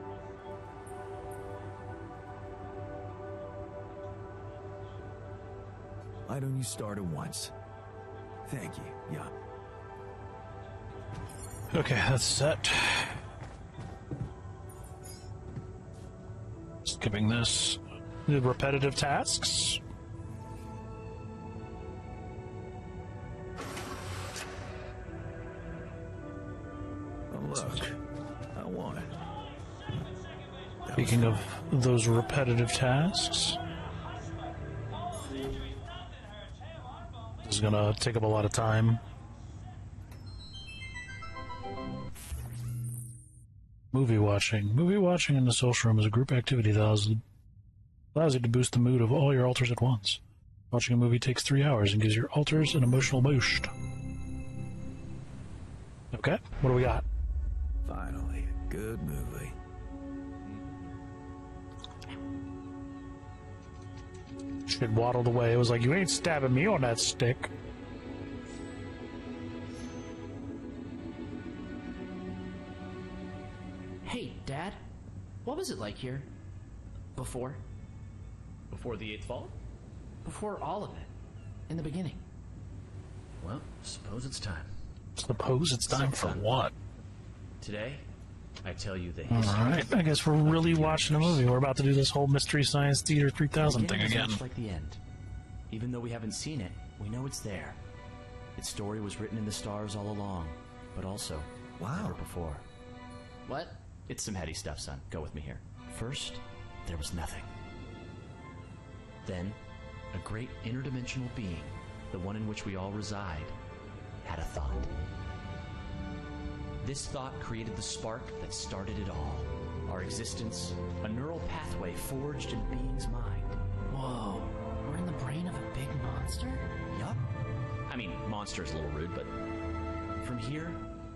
why don't you start at once? Thank you, yeah. Okay, that's set. Skipping this. The repetitive tasks. Look, I want it. Speaking of those repetitive tasks, this is gonna take up a lot of time. Movie watching. Movie watching in the social room is a group activity that allows you to boost the mood of all your alters at once. Watching a movie takes 3 hours and gives your alters an emotional boost. Okay, what do we got? Finally, a good movie. Shit waddled away. It was like, you ain't stabbing me on that stick. Hey, Dad. What was it like here? Before? Before the 8th fall? Before all of it. In the beginning. Well, suppose it's time. Suppose it's time for what? Today, I tell you the history. Alright, I guess we're really watching a movie. We're about to do this whole Mystery Science Theater 3000 thing again. Much like the end. Even though we haven't seen it, we know it's there. Its story was written in the stars all along, but also never before. What? It's some heady stuff, son. Go with me here. First, there was nothing. Then, a great interdimensional being, the one in which we all reside, had a thought. This thought created the spark that started it all. Our existence, a neural pathway forged in being's mind. Whoa. We're in the brain of a big monster? Yup. I mean, monster's a little rude, but from here,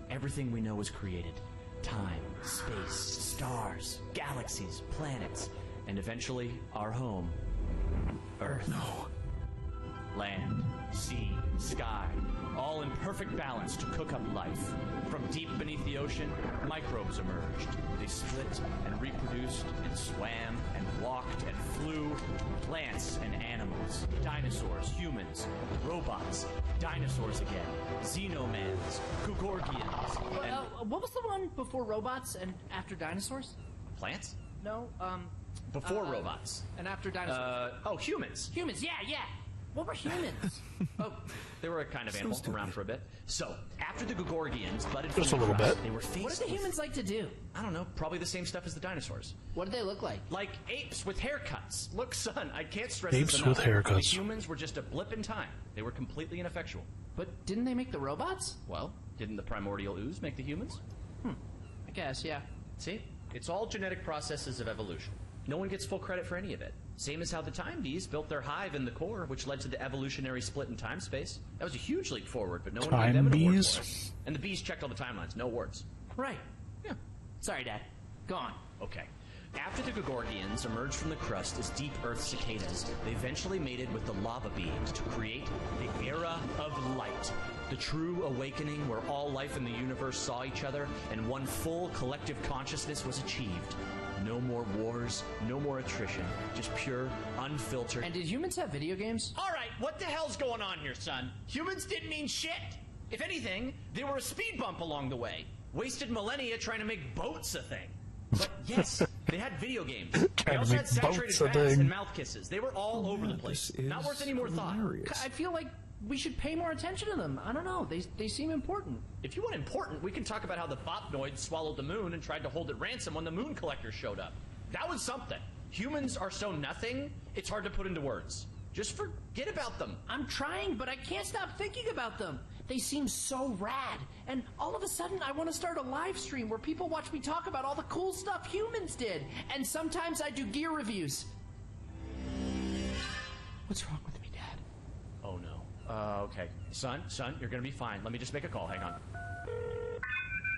everything we know was created. Time, space, stars, galaxies, planets, and eventually our home, Earth. No. Land, sea, sky, all in perfect balance to cook up life. From deep beneath the ocean, microbes emerged. They split and reproduced and swam and walked and flew. Plants and animals, dinosaurs, humans, robots, dinosaurs again, xenomans, Gugorgians, and... What was the one before robots and after dinosaurs? plants? No, Before robots. and after dinosaurs. Humans. Humans, yeah. What were humans? Oh, they were a kind of animal around for a bit. So, after the Gugorgians budded Just from a the little crust, bit. they were faced What did the with, humans like to do? I don't know, probably the same stuff as the dinosaurs. What did they look like? Like apes with haircuts. Look, son, I can't stress Apes this enough. with haircuts. The humans were just a blip in time. They were completely ineffectual. But didn't they make the robots? Well, didn't the primordial ooze make the humans? I guess, yeah. See? It's all genetic processes of evolution. No one gets full credit for any of it. Same as how the time bees built their hive in the core, which led to the evolutionary split in time space. That was a huge leap forward, but no one gave them an award for it. And the bees checked all the timelines, no awards. Right. Yeah. Sorry, Dad. Go on. Okay. After the Gugorgians emerged from the crust as deep Earth cicadas, they eventually mated with the lava beings to create the Era of Light. The true awakening where all life in the universe saw each other and one full collective consciousness was achieved. No more wars, no more attrition, just pure, unfiltered... And did humans have video games? All right, what the hell's going on here, son? Humans didn't mean shit. If anything, they were a speed bump along the way. Wasted millennia trying to make boats a thing. But yes, they had video games. They Trying to also make had saturated boats a fats thing. and mouth kisses. They were all over the place. This is Not worth any more thought. hilarious. I feel like we should pay more attention to them. I don't know. They seem important. If you want important, we can talk about how the Bopnoids swallowed the moon and tried to hold it ransom when the moon collectors showed up. That was something. Humans are so nothing, it's hard to put into words. Just forget about them. I'm trying, but I can't stop thinking about them. They seem so rad. And all of a sudden, I want to start a live stream where people watch me talk about all the cool stuff humans did. And sometimes I do gear reviews. What's wrong with me, Dad? Oh no. Okay. Son, you're gonna be fine. Let me just make a call. Hang on.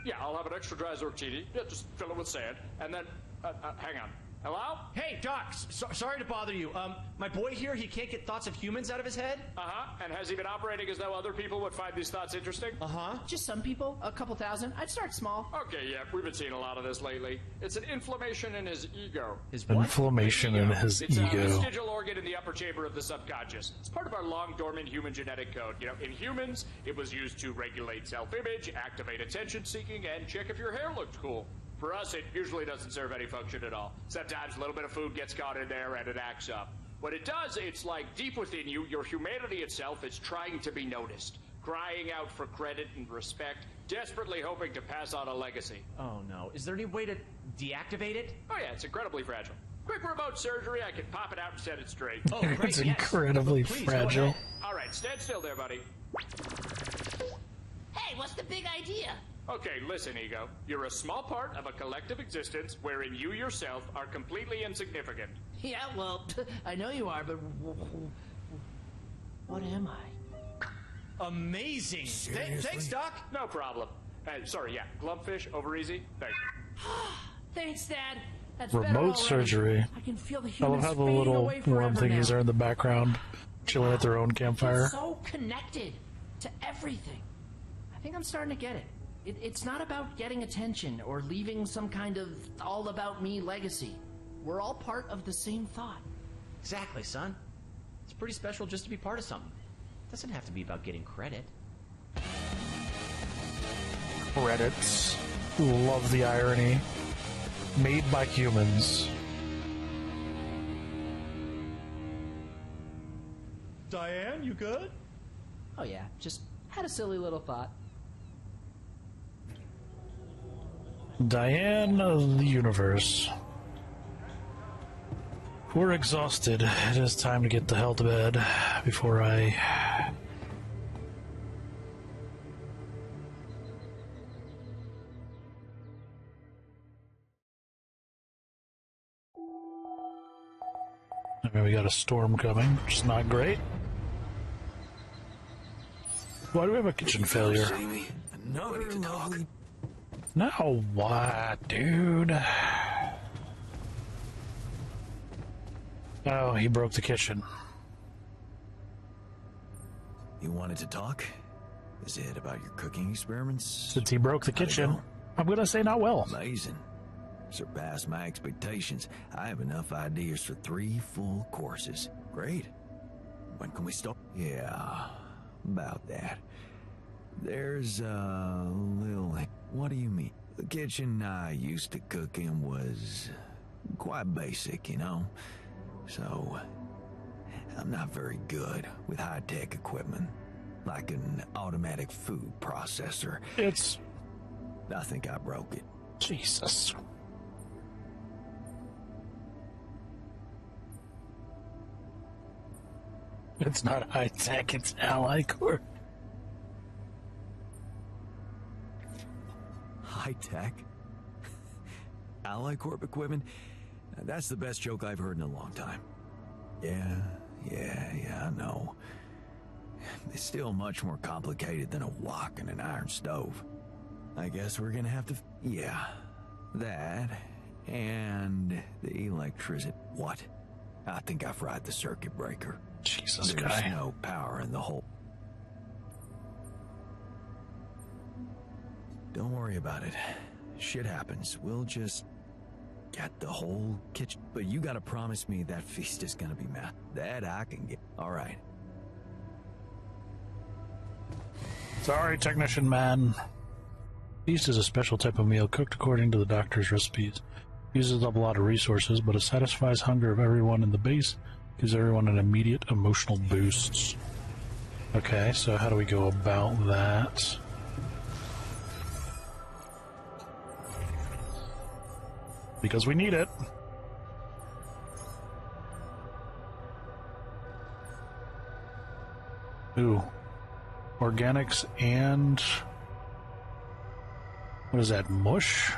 Yeah, I'll have an extra dry Zortini. Yeah, just fill it with sand. And then, hang on. Hello? Hey, Doc, sorry to bother you. My boy here, he can't get thoughts of humans out of his head. Uh-huh. And has he been operating as though other people would find these thoughts interesting? Uh-huh. Just some people, a couple thousand. I'd start small. Okay, yeah, we've been seeing a lot of this lately. It's an inflammation in his ego. His what? Inflammation in his It's a ego. vestigial organ in the upper chamber of the subconscious. It's part of our long-dormant human genetic code. You know, in humans, it was used to regulate self-image, activate attention-seeking, and check if your hair looked cool. For us, it usually doesn't serve any function at all. Sometimes a little bit of food gets caught in there and it acts up. What it does, it's like deep within you, your humanity itself is trying to be noticed, crying out for credit and respect, desperately hoping to pass on a legacy. Oh no. Is there any way to deactivate it? Oh yeah, it's incredibly fragile. Quick remote surgery, I can pop it out and set it straight. Oh, great. It's yes. incredibly Please, go fragile. ahead. All right, stand still there, buddy. Hey, Hey, what's the big idea? Okay, listen, Ego. You're a small part of a collective existence wherein you yourself are completely insignificant. Yeah, well, I know you are, but what am I? Amazing. Thanks, Doc. No problem. Sorry, yeah. Glumpfish, over easy. Thanks. Thanks, Dad. That's better Remote already. surgery. I can feel the I humans love how the fading little away worm forever thingies now. are in the background, chilling at their own campfire. It's so connected to everything. I think I'm starting to get it. It's not about getting attention or leaving some kind of all-about-me legacy. We're all part of the same thought. Exactly, son. It's pretty special just to be part of something. It doesn't have to be about getting credit. Credits. Love the irony. Made by humans. Diane, you good? Oh yeah, just had a silly little thought. Diane of the universe. We're exhausted. It is time to get the hell to bed before I... I mean, we got a storm coming, which is not great. Why do we have a kitchen failure? Another lovely. Now what, dude? Oh, he broke the kitchen. You wanted to talk? Is it about your cooking experiments? Since he broke the How'd it kitchen, go? I'm gonna say not well. Amazing. Surpassed my expectations. I have enough ideas for 3 full courses. Great. When can we start? Yeah, about that. There's a little... What do you mean? The kitchen I used to cook in was quite basic, you know? So, I'm not very good with high-tech equipment, like an automatic food processor. It's... I think I broke it. Jesus. It's not high-tech, it's Ally Core. High-tech? Ally Corp equipment? That's the best joke I've heard in a long time. Yeah, I know. It's still much more complicated than a wok and an iron stove. I guess we're gonna have to... Yeah, that and the electricity. What? I think I fried the circuit breaker. Jesus, There's guy. no power in the whole... Don't worry about it. Shit happens. We'll just get the whole kitchen. But you gotta promise me that feast is gonna be met. That I can get. All right. Sorry, technician man. Feast is a special type of meal cooked according to the doctor's recipes. Uses up a lot of resources, but it satisfies hunger of everyone in the base, gives everyone an immediate emotional boost. Okay, so how do we go about that? Because we need it. Ooh. Organics and... what is that, mush?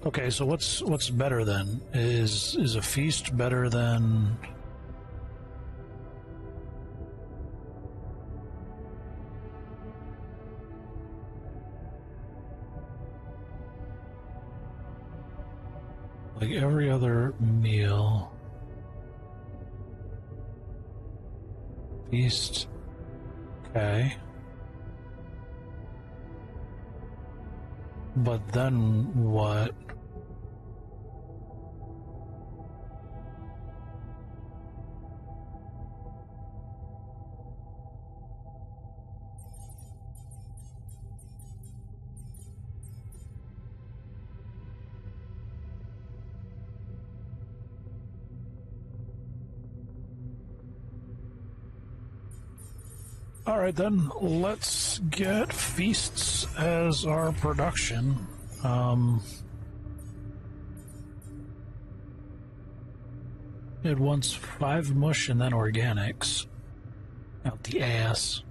Okay, so what's better then? Is a feast better than... like every other meal? Feast. Okay. But then what? Alright then, let's get feasts as our production. It wants 5 mush and then organics. Out the ass.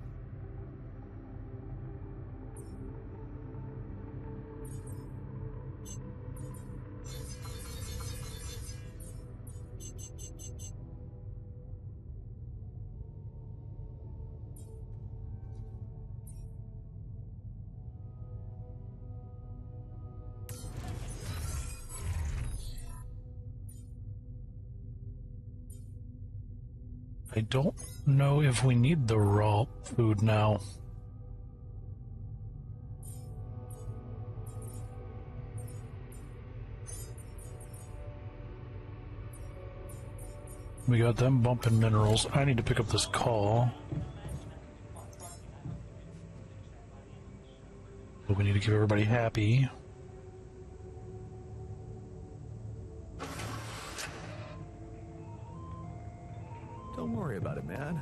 I don't know if we need the raw food now. We got them bumping minerals. I need to pick up this call. But we need to keep everybody happy. Don't worry about it, man.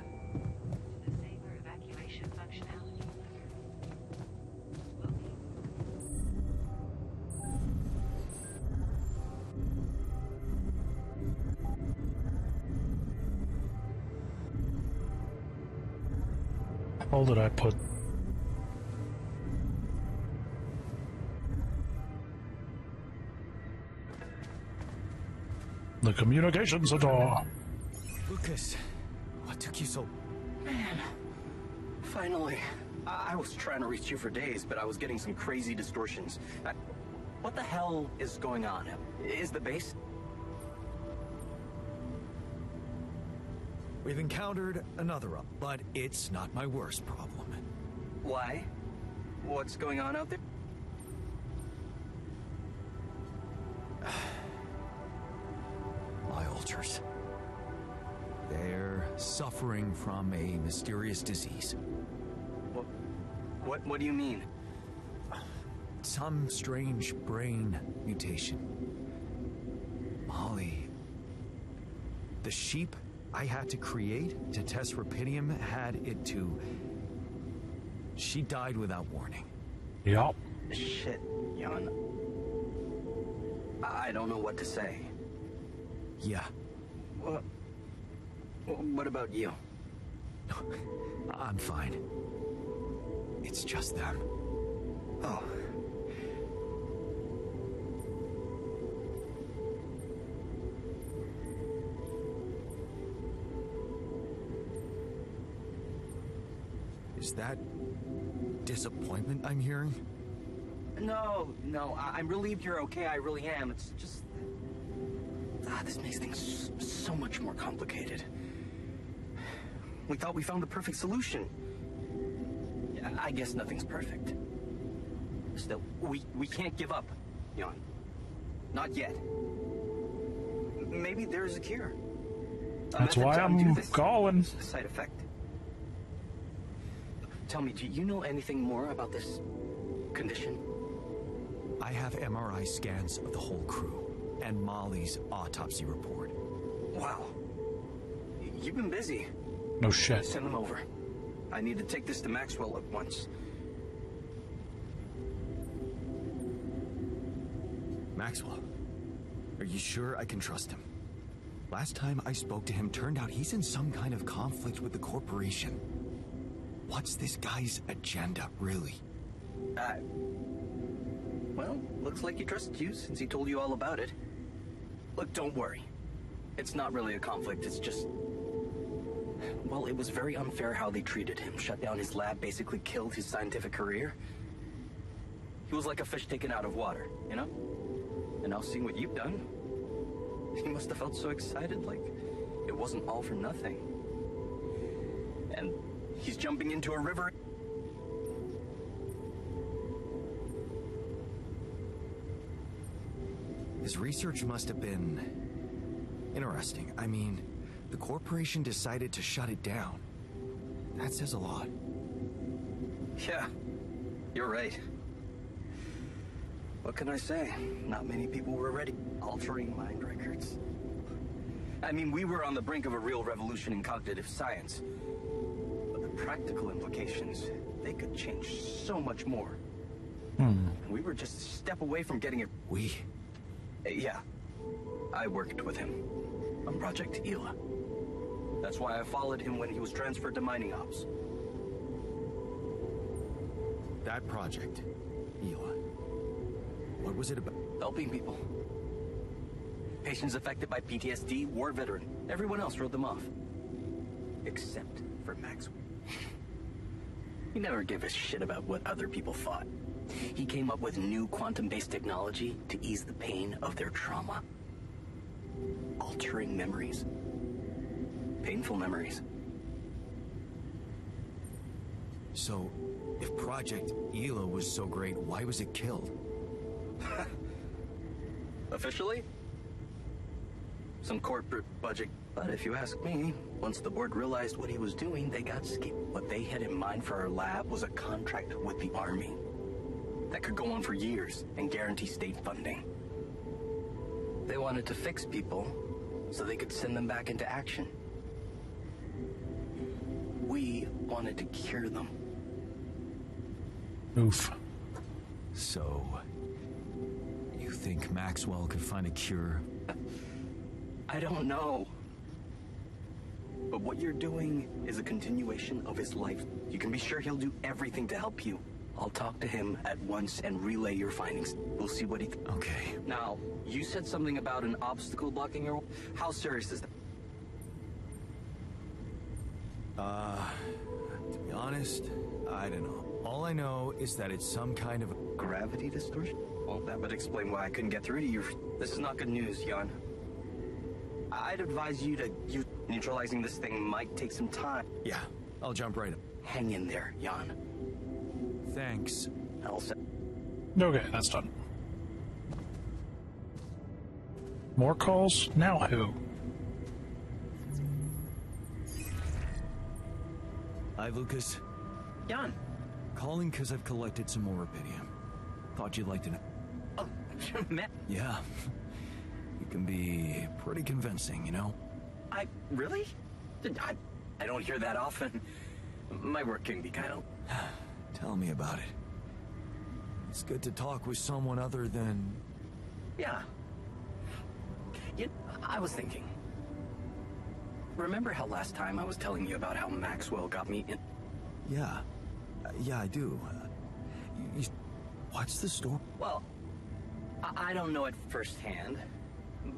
Disable evacuation functionality. All did I put? The communication center. Lucas, what took you so... Man, finally. I was trying to reach you for days, but I was getting some crazy distortions. What the hell is going on? Is the base... We've encountered another up, but it's not my worst problem. Why? What's going on out there? My ultras. They're suffering from a mysterious disease. What do you mean? Some strange brain mutation. Molly. The sheep I had to create to test Rapidium had it too. She died without warning. Yup. Shit, Jan. I don't know what to say. Yeah. What about you? I'm fine. It's just them. Oh. Is that disappointment I'm hearing? No, I'm relieved you're okay, I really am. It's just... this makes things so much more complicated. We thought we found the perfect solution. I guess nothing's perfect. Still, we can't give up, Jan. Not yet. Maybe there's a cure. That's why I'm calling. A side effect. Tell me, do you know anything more about this condition? I have MRI scans of the whole crew and Molly's autopsy report. Wow. You've been busy. No shit. Send them over. I need to take this to Maxwell at once. Maxwell, are you sure I can trust him? Last time I spoke to him turned out he's in some kind of conflict with the corporation. What's this guy's agenda, really? Well, looks like he trusts you since he told you all about it. Look, don't worry. It's not really a conflict, it's just... Well, it was very unfair how they treated him. Shut down his lab, basically killed his scientific career. He was like a fish taken out of water, you know? And now seeing what you've done, he must have felt so excited, like it wasn't all for nothing. And he's jumping into a river. His research must have been interesting. I mean, the corporation decided to shut it down. That says a lot. Yeah, you're right. What can I say? Not many people were ready. Altering mind records. I mean, we were on the brink of a real revolution in cognitive science. practical implications, they could change so much more. We were just a step away from getting it. We? Yeah. I worked with him on Project Ela. That's why I followed him when he was transferred to mining ops. That project, Ela. What was it about? Helping people. Patients affected by PTSD, war veteran. Everyone else wrote them off. Except for Maxwell. He never gave a shit about what other people thought. He came up with new quantum-based technology to ease the pain of their trauma. Altering memories. Painful memories. So, if Project Ela was so great, why was it killed? Officially? Some corporate budget. But if you ask me, once the board realized what he was doing, they got scared. What they had in mind for our lab was a contract with the Army that could go on for years and guarantee state funding. They wanted to fix people so they could send them back into action. We wanted to cure them. Oof. So, you think Maxwell could find a cure? I don't know. But what you're doing is a continuation of his life. You can be sure he'll do everything to help you. I'll talk to him at once and relay your findings. We'll see what he Okay. Now, you said something about an obstacle blocking your... How serious is that? To be honest, I don't know. All I know is that it's some kind of... Gravity distortion? Well, that would explain why I couldn't get through to you. This is not good news, Jan. I'd advise you to... Neutralizing this thing might take some time. Yeah, I'll jump right up. Hang in there, Jan. Thanks. I'll say... Okay, that's done. More calls? Now who? Hi, Lucas. Jan. Calling because I've collected some more rubidium. Thought you'd like to know. Oh, man. Yeah. You can be pretty convincing, you know? Really? I don't hear that often. My work can be kind of... Tell me about it. It's good to talk with someone other than... Yeah. I was thinking. Remember how last time I was telling you about how Maxwell got me in... Yeah. Yeah, I do. What's the story? Well, I don't know it firsthand,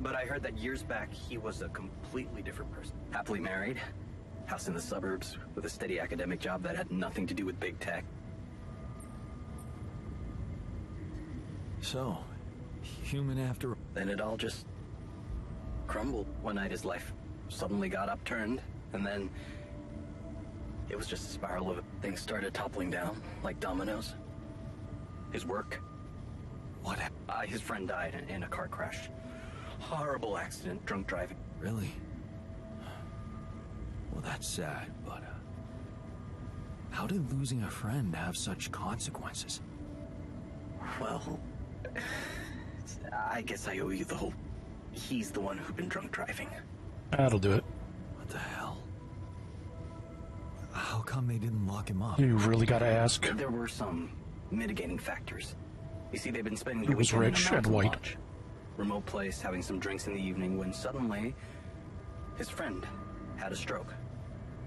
but I heard that years back he was a completely different person. Happily married, house in the suburbs, with a steady academic job that had nothing to do with big tech. So, human after... Then it all just crumbled. One night his life suddenly got upturned, and then it was just a spiral of things started toppling down like dominoes. His work. What happened? His friend died in a car crash. Horrible accident, drunk driving. Really? Well, that's sad, but, how did losing a friend have such consequences? Well, I guess I owe you the whole... He's the one who'd been drunk driving. That'll do it. What the hell? How come they didn't lock him up? You really gotta ask. There were some mitigating factors. You see, they've been spending the He was weekend in rich a and mountain white. lodge. Remote place, having some drinks in the evening, when suddenly his friend had a stroke.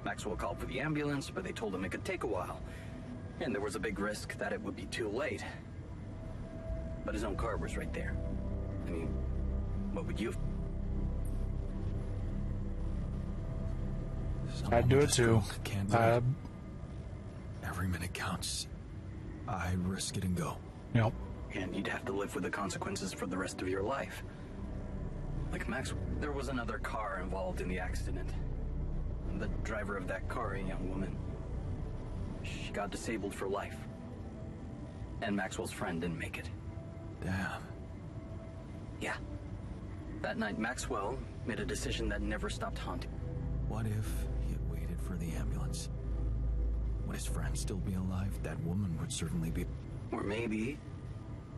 Maxwell called for the ambulance, but they told him it could take a while. And there was a big risk that it would be too late. But his own car was right there. I mean, what would you have... I'd do it too. Can't drive. Every minute counts. I risk it and go. Yep. And you'd have to live with the consequences for the rest of your life. Like Maxwell. There was another car involved in the accident. The driver of that car, a young woman. She got disabled for life. And Maxwell's friend didn't make it. Damn. Yeah. That night, Maxwell made a decision that never stopped haunting. What if he had waited for the ambulance? Would his friend still be alive? That woman would certainly be... Or maybe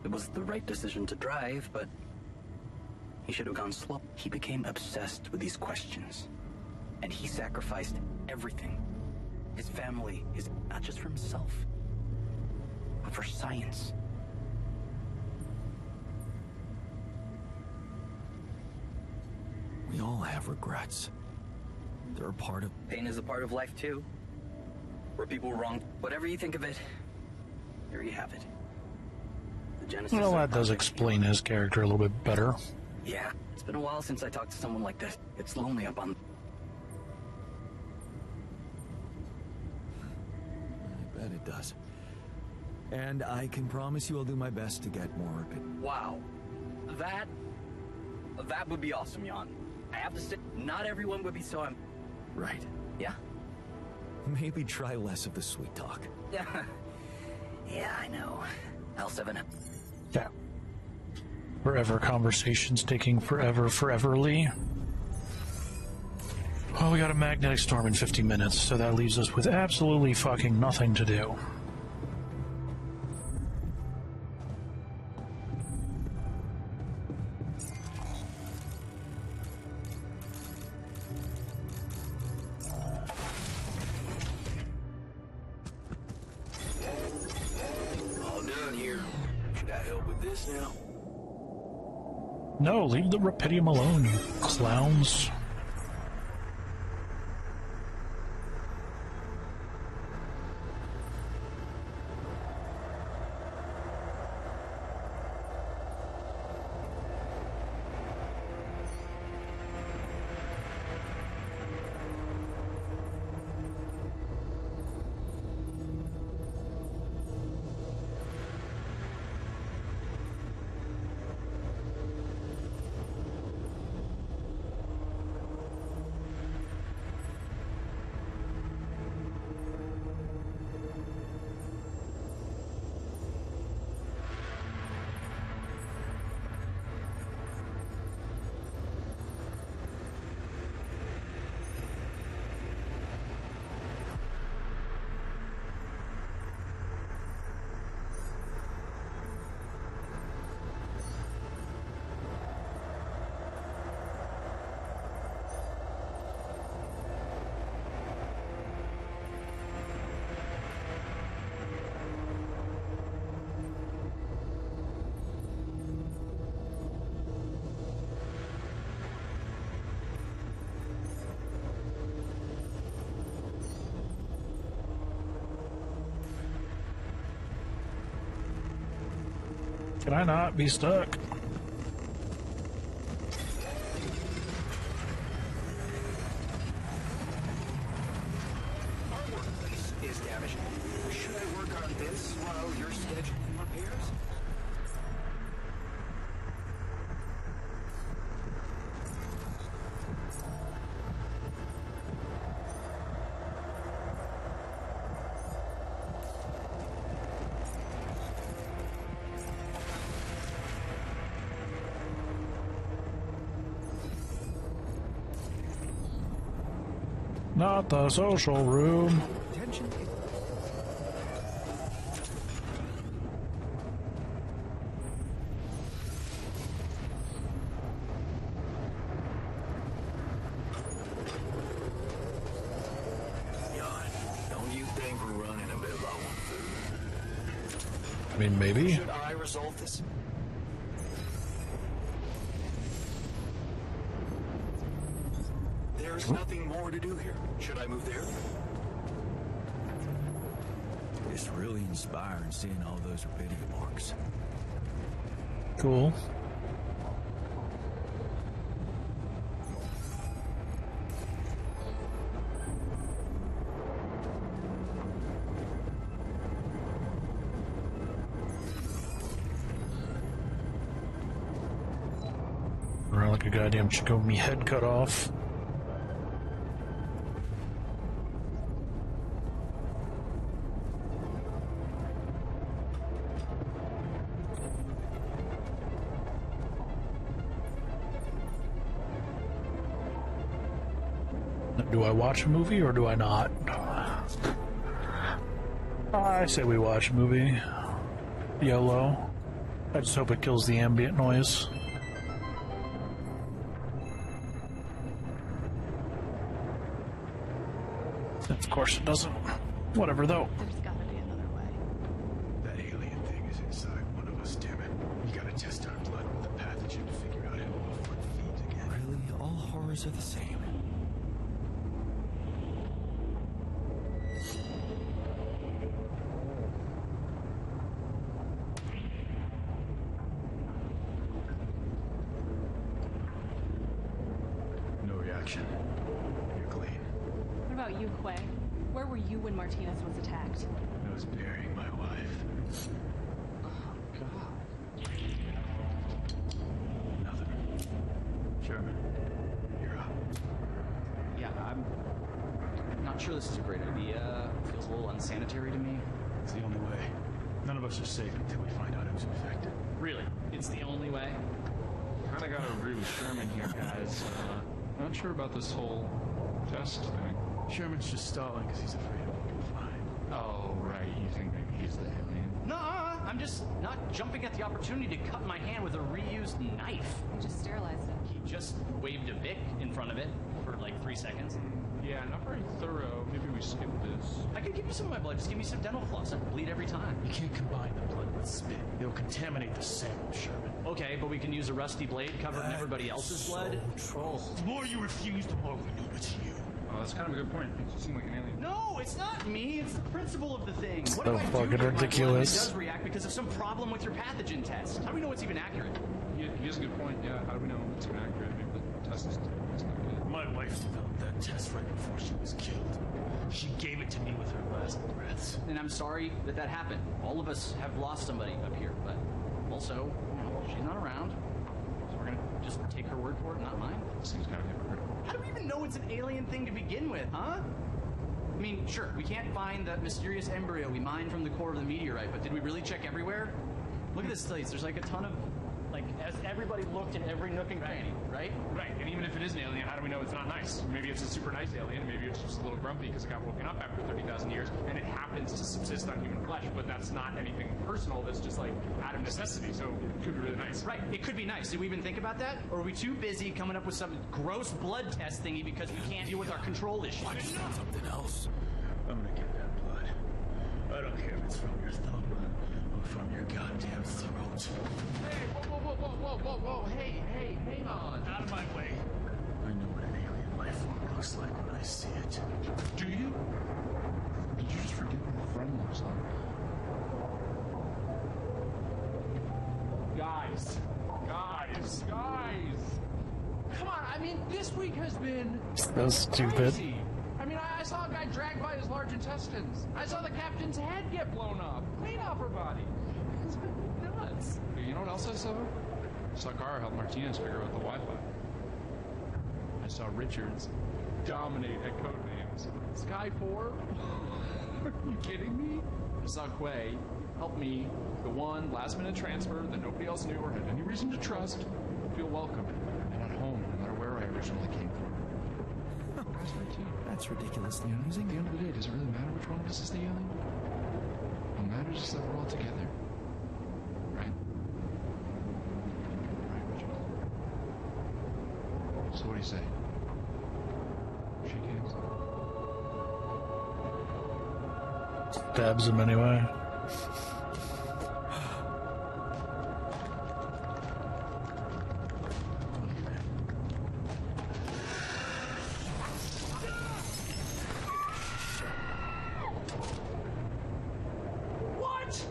it was the right decision to drive, but he should have gone slow. He became obsessed with these questions, and he sacrificed everything. his family, not just for himself, but for science. We all have regrets. They're a part of... Pain is a part of life, too. Where people were wrong. Whatever you think of it, there you have it. The genesis Well, of that does Project explain his character a little bit better. Yeah, it's been a while since I talked to someone like this. It's lonely up on... I bet it does. And I can promise you I'll do my best to get more of it. Wow. That would be awesome, Jan. I have to say, not everyone would be so... Right. Yeah? Maybe try less of the sweet talk. Yeah. Yeah, I know. L7. Yeah. Forever conversations taking foreverly. Well, we got a magnetic storm in 50 minutes, so that leaves us with absolutely fucking nothing to do. All done here. Should I help with this now? No, leave the Rapidium alone, you clowns. Can I not be stuck? Artwork is damaged. Should I work on this while you're scheduling repairs? Not the social room. Attention. Don't you think we're running a bit low on food? I mean, maybe. Should I resolve this? There's nothing more to do here. Should I move there? It's really inspiring seeing all those Rapidium marks. Cool. Around like a goddamn chicken with me head cut off. Do I watch a movie or do I not? I say we watch a movie. YOLO. I just hope it kills the ambient noise. Of course it doesn't. Whatever, though. There's gotta be another way. That alien thing is inside one of us, damn it. We gotta test our blood with the pathogen to figure out how our foot feeds again. Really? All horrors are the same. No reaction. You're clean. What about you, Quay? Where were you when Martinez was attacked? I was burying my wife. Oh, God. Nothing. Sherman, you're up. Yeah, I'm not sure this is a great idea. Feels a little unsanitary to me. It's the only way. None of us are safe until we find out who's infected. Really? It's the only way? Kinda gotta agree with Sherman here, guys. Not sure about this whole test thing. Sherman's just stalling because he's afraid of what we'll find. Oh, right. You think maybe he's the alien? Nah, I'm just not jumping at the opportunity to cut my hand with a reused knife. You just sterilized it. He just waved a Vic in front of it for like 3 seconds. Yeah, not very thorough. Maybe we skip this. I could give you some of my blood. Just give me some dental floss. I bleed every time. You can't combine the blood with spit. It'll contaminate the sample, Sherman. Okay, but we can use a rusty blade covered in everybody else's blood. Troll. The more you refuse, the more we know it's you. Oh, that's kind of a good point. Makes you seem like an alien. No, it's not me. It's the principle of the thing. What So if I do fucking get my blood and ridiculous. It does react because of some problem with your pathogen test. How do we know it's even accurate? He has a good point. Yeah, how do we know it's even accurate? Maybe the test is not good. My wife developed that test right before she was killed. She gave it to me with her last breaths. And I'm sorry that that happened. All of us have lost somebody up here, but also, you know, she's not around. So we're gonna just take her word for it, not mine. Seems kind of hypocritical. How do we even know it's an alien thing to begin with, huh? I mean, sure, we can't find that mysterious embryo we mined from the core of the meteorite, but did we really check everywhere? Look at this place. There's like a ton of, like, as everybody looked in every nook and cranny, right? Right, and even if it is an alien, how do we know it's not nice? Maybe it's a super nice alien, maybe it's just a little grumpy because it got woken up after 30,000 years, and it happens to subsist on human flesh, but that's not anything personal, that's just like out of necessity, so it could be really nice. Right, it could be nice. Did we even think about that? Or are we too busy coming up with some gross blood test thingy because we can't deal with our control issues? Something else. I'm gonna get that blood. I don't care if it's from your thumb or from your goddamn throat. Hey, whoa, hey, hang on. Out of my way. I know what an alien life form looks like when I see it. Do you? Did you just forget what a friend looks like? Guys! Come on, I mean, this week has been That's stupid. crazy. I mean, I saw a guy dragged by his large intestines. I saw the captain's head get blown up, clean off her body. It's been nuts. You know what else I saw? I saw Gara help Martinez figure out the Wi-Fi. I saw Richards dominate at Codenames. Sky 4? Are you kidding me? I saw Quay help me, the one last-minute transfer that nobody else knew or had any reason to trust, feel welcome and at home no matter where I originally came from. That's right, too. That's ridiculously amusing. At the end of the day, does it really matter which one of us is the alien? What matters is that we're all together. Right? Right, Richard? So what do you say? Shake hands? Stabs him anyway. What?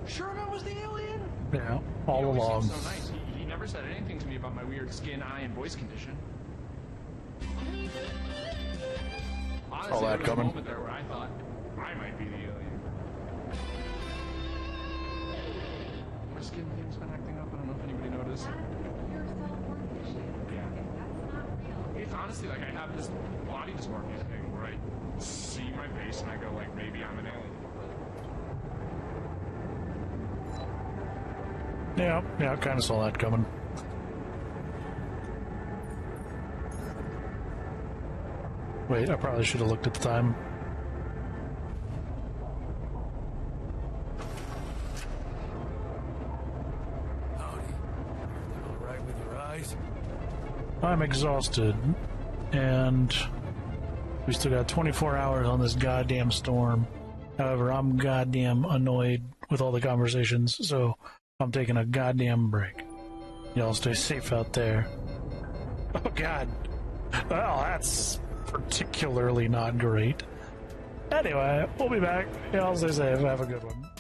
Sherman was the alien? Yeah, all He always along. seemed so nice. He never said anything to me about my weird skin, eye, and voice condition. Honestly, All that there was coming. a moment there where I thought I might be the alien. My skin thing's been acting up. I don't know if anybody noticed. Your self-worth issue. Yeah. That's not real. It's honestly like I have this body dysmorphia thing where I see my face and I go like, maybe I'm an alien. Yeah, I kind of saw that coming. Wait, I probably should have looked at the time. Howdy. Everything all right with your eyes? I'm exhausted, and We still got 24 hours on this goddamn storm. However, I'm goddamn annoyed with all the conversations, so I'm taking a goddamn break. Y'all stay safe out there. Oh god. Well, that's particularly not great. Anyway, we'll be back. Y'all stay safe. Have a good one.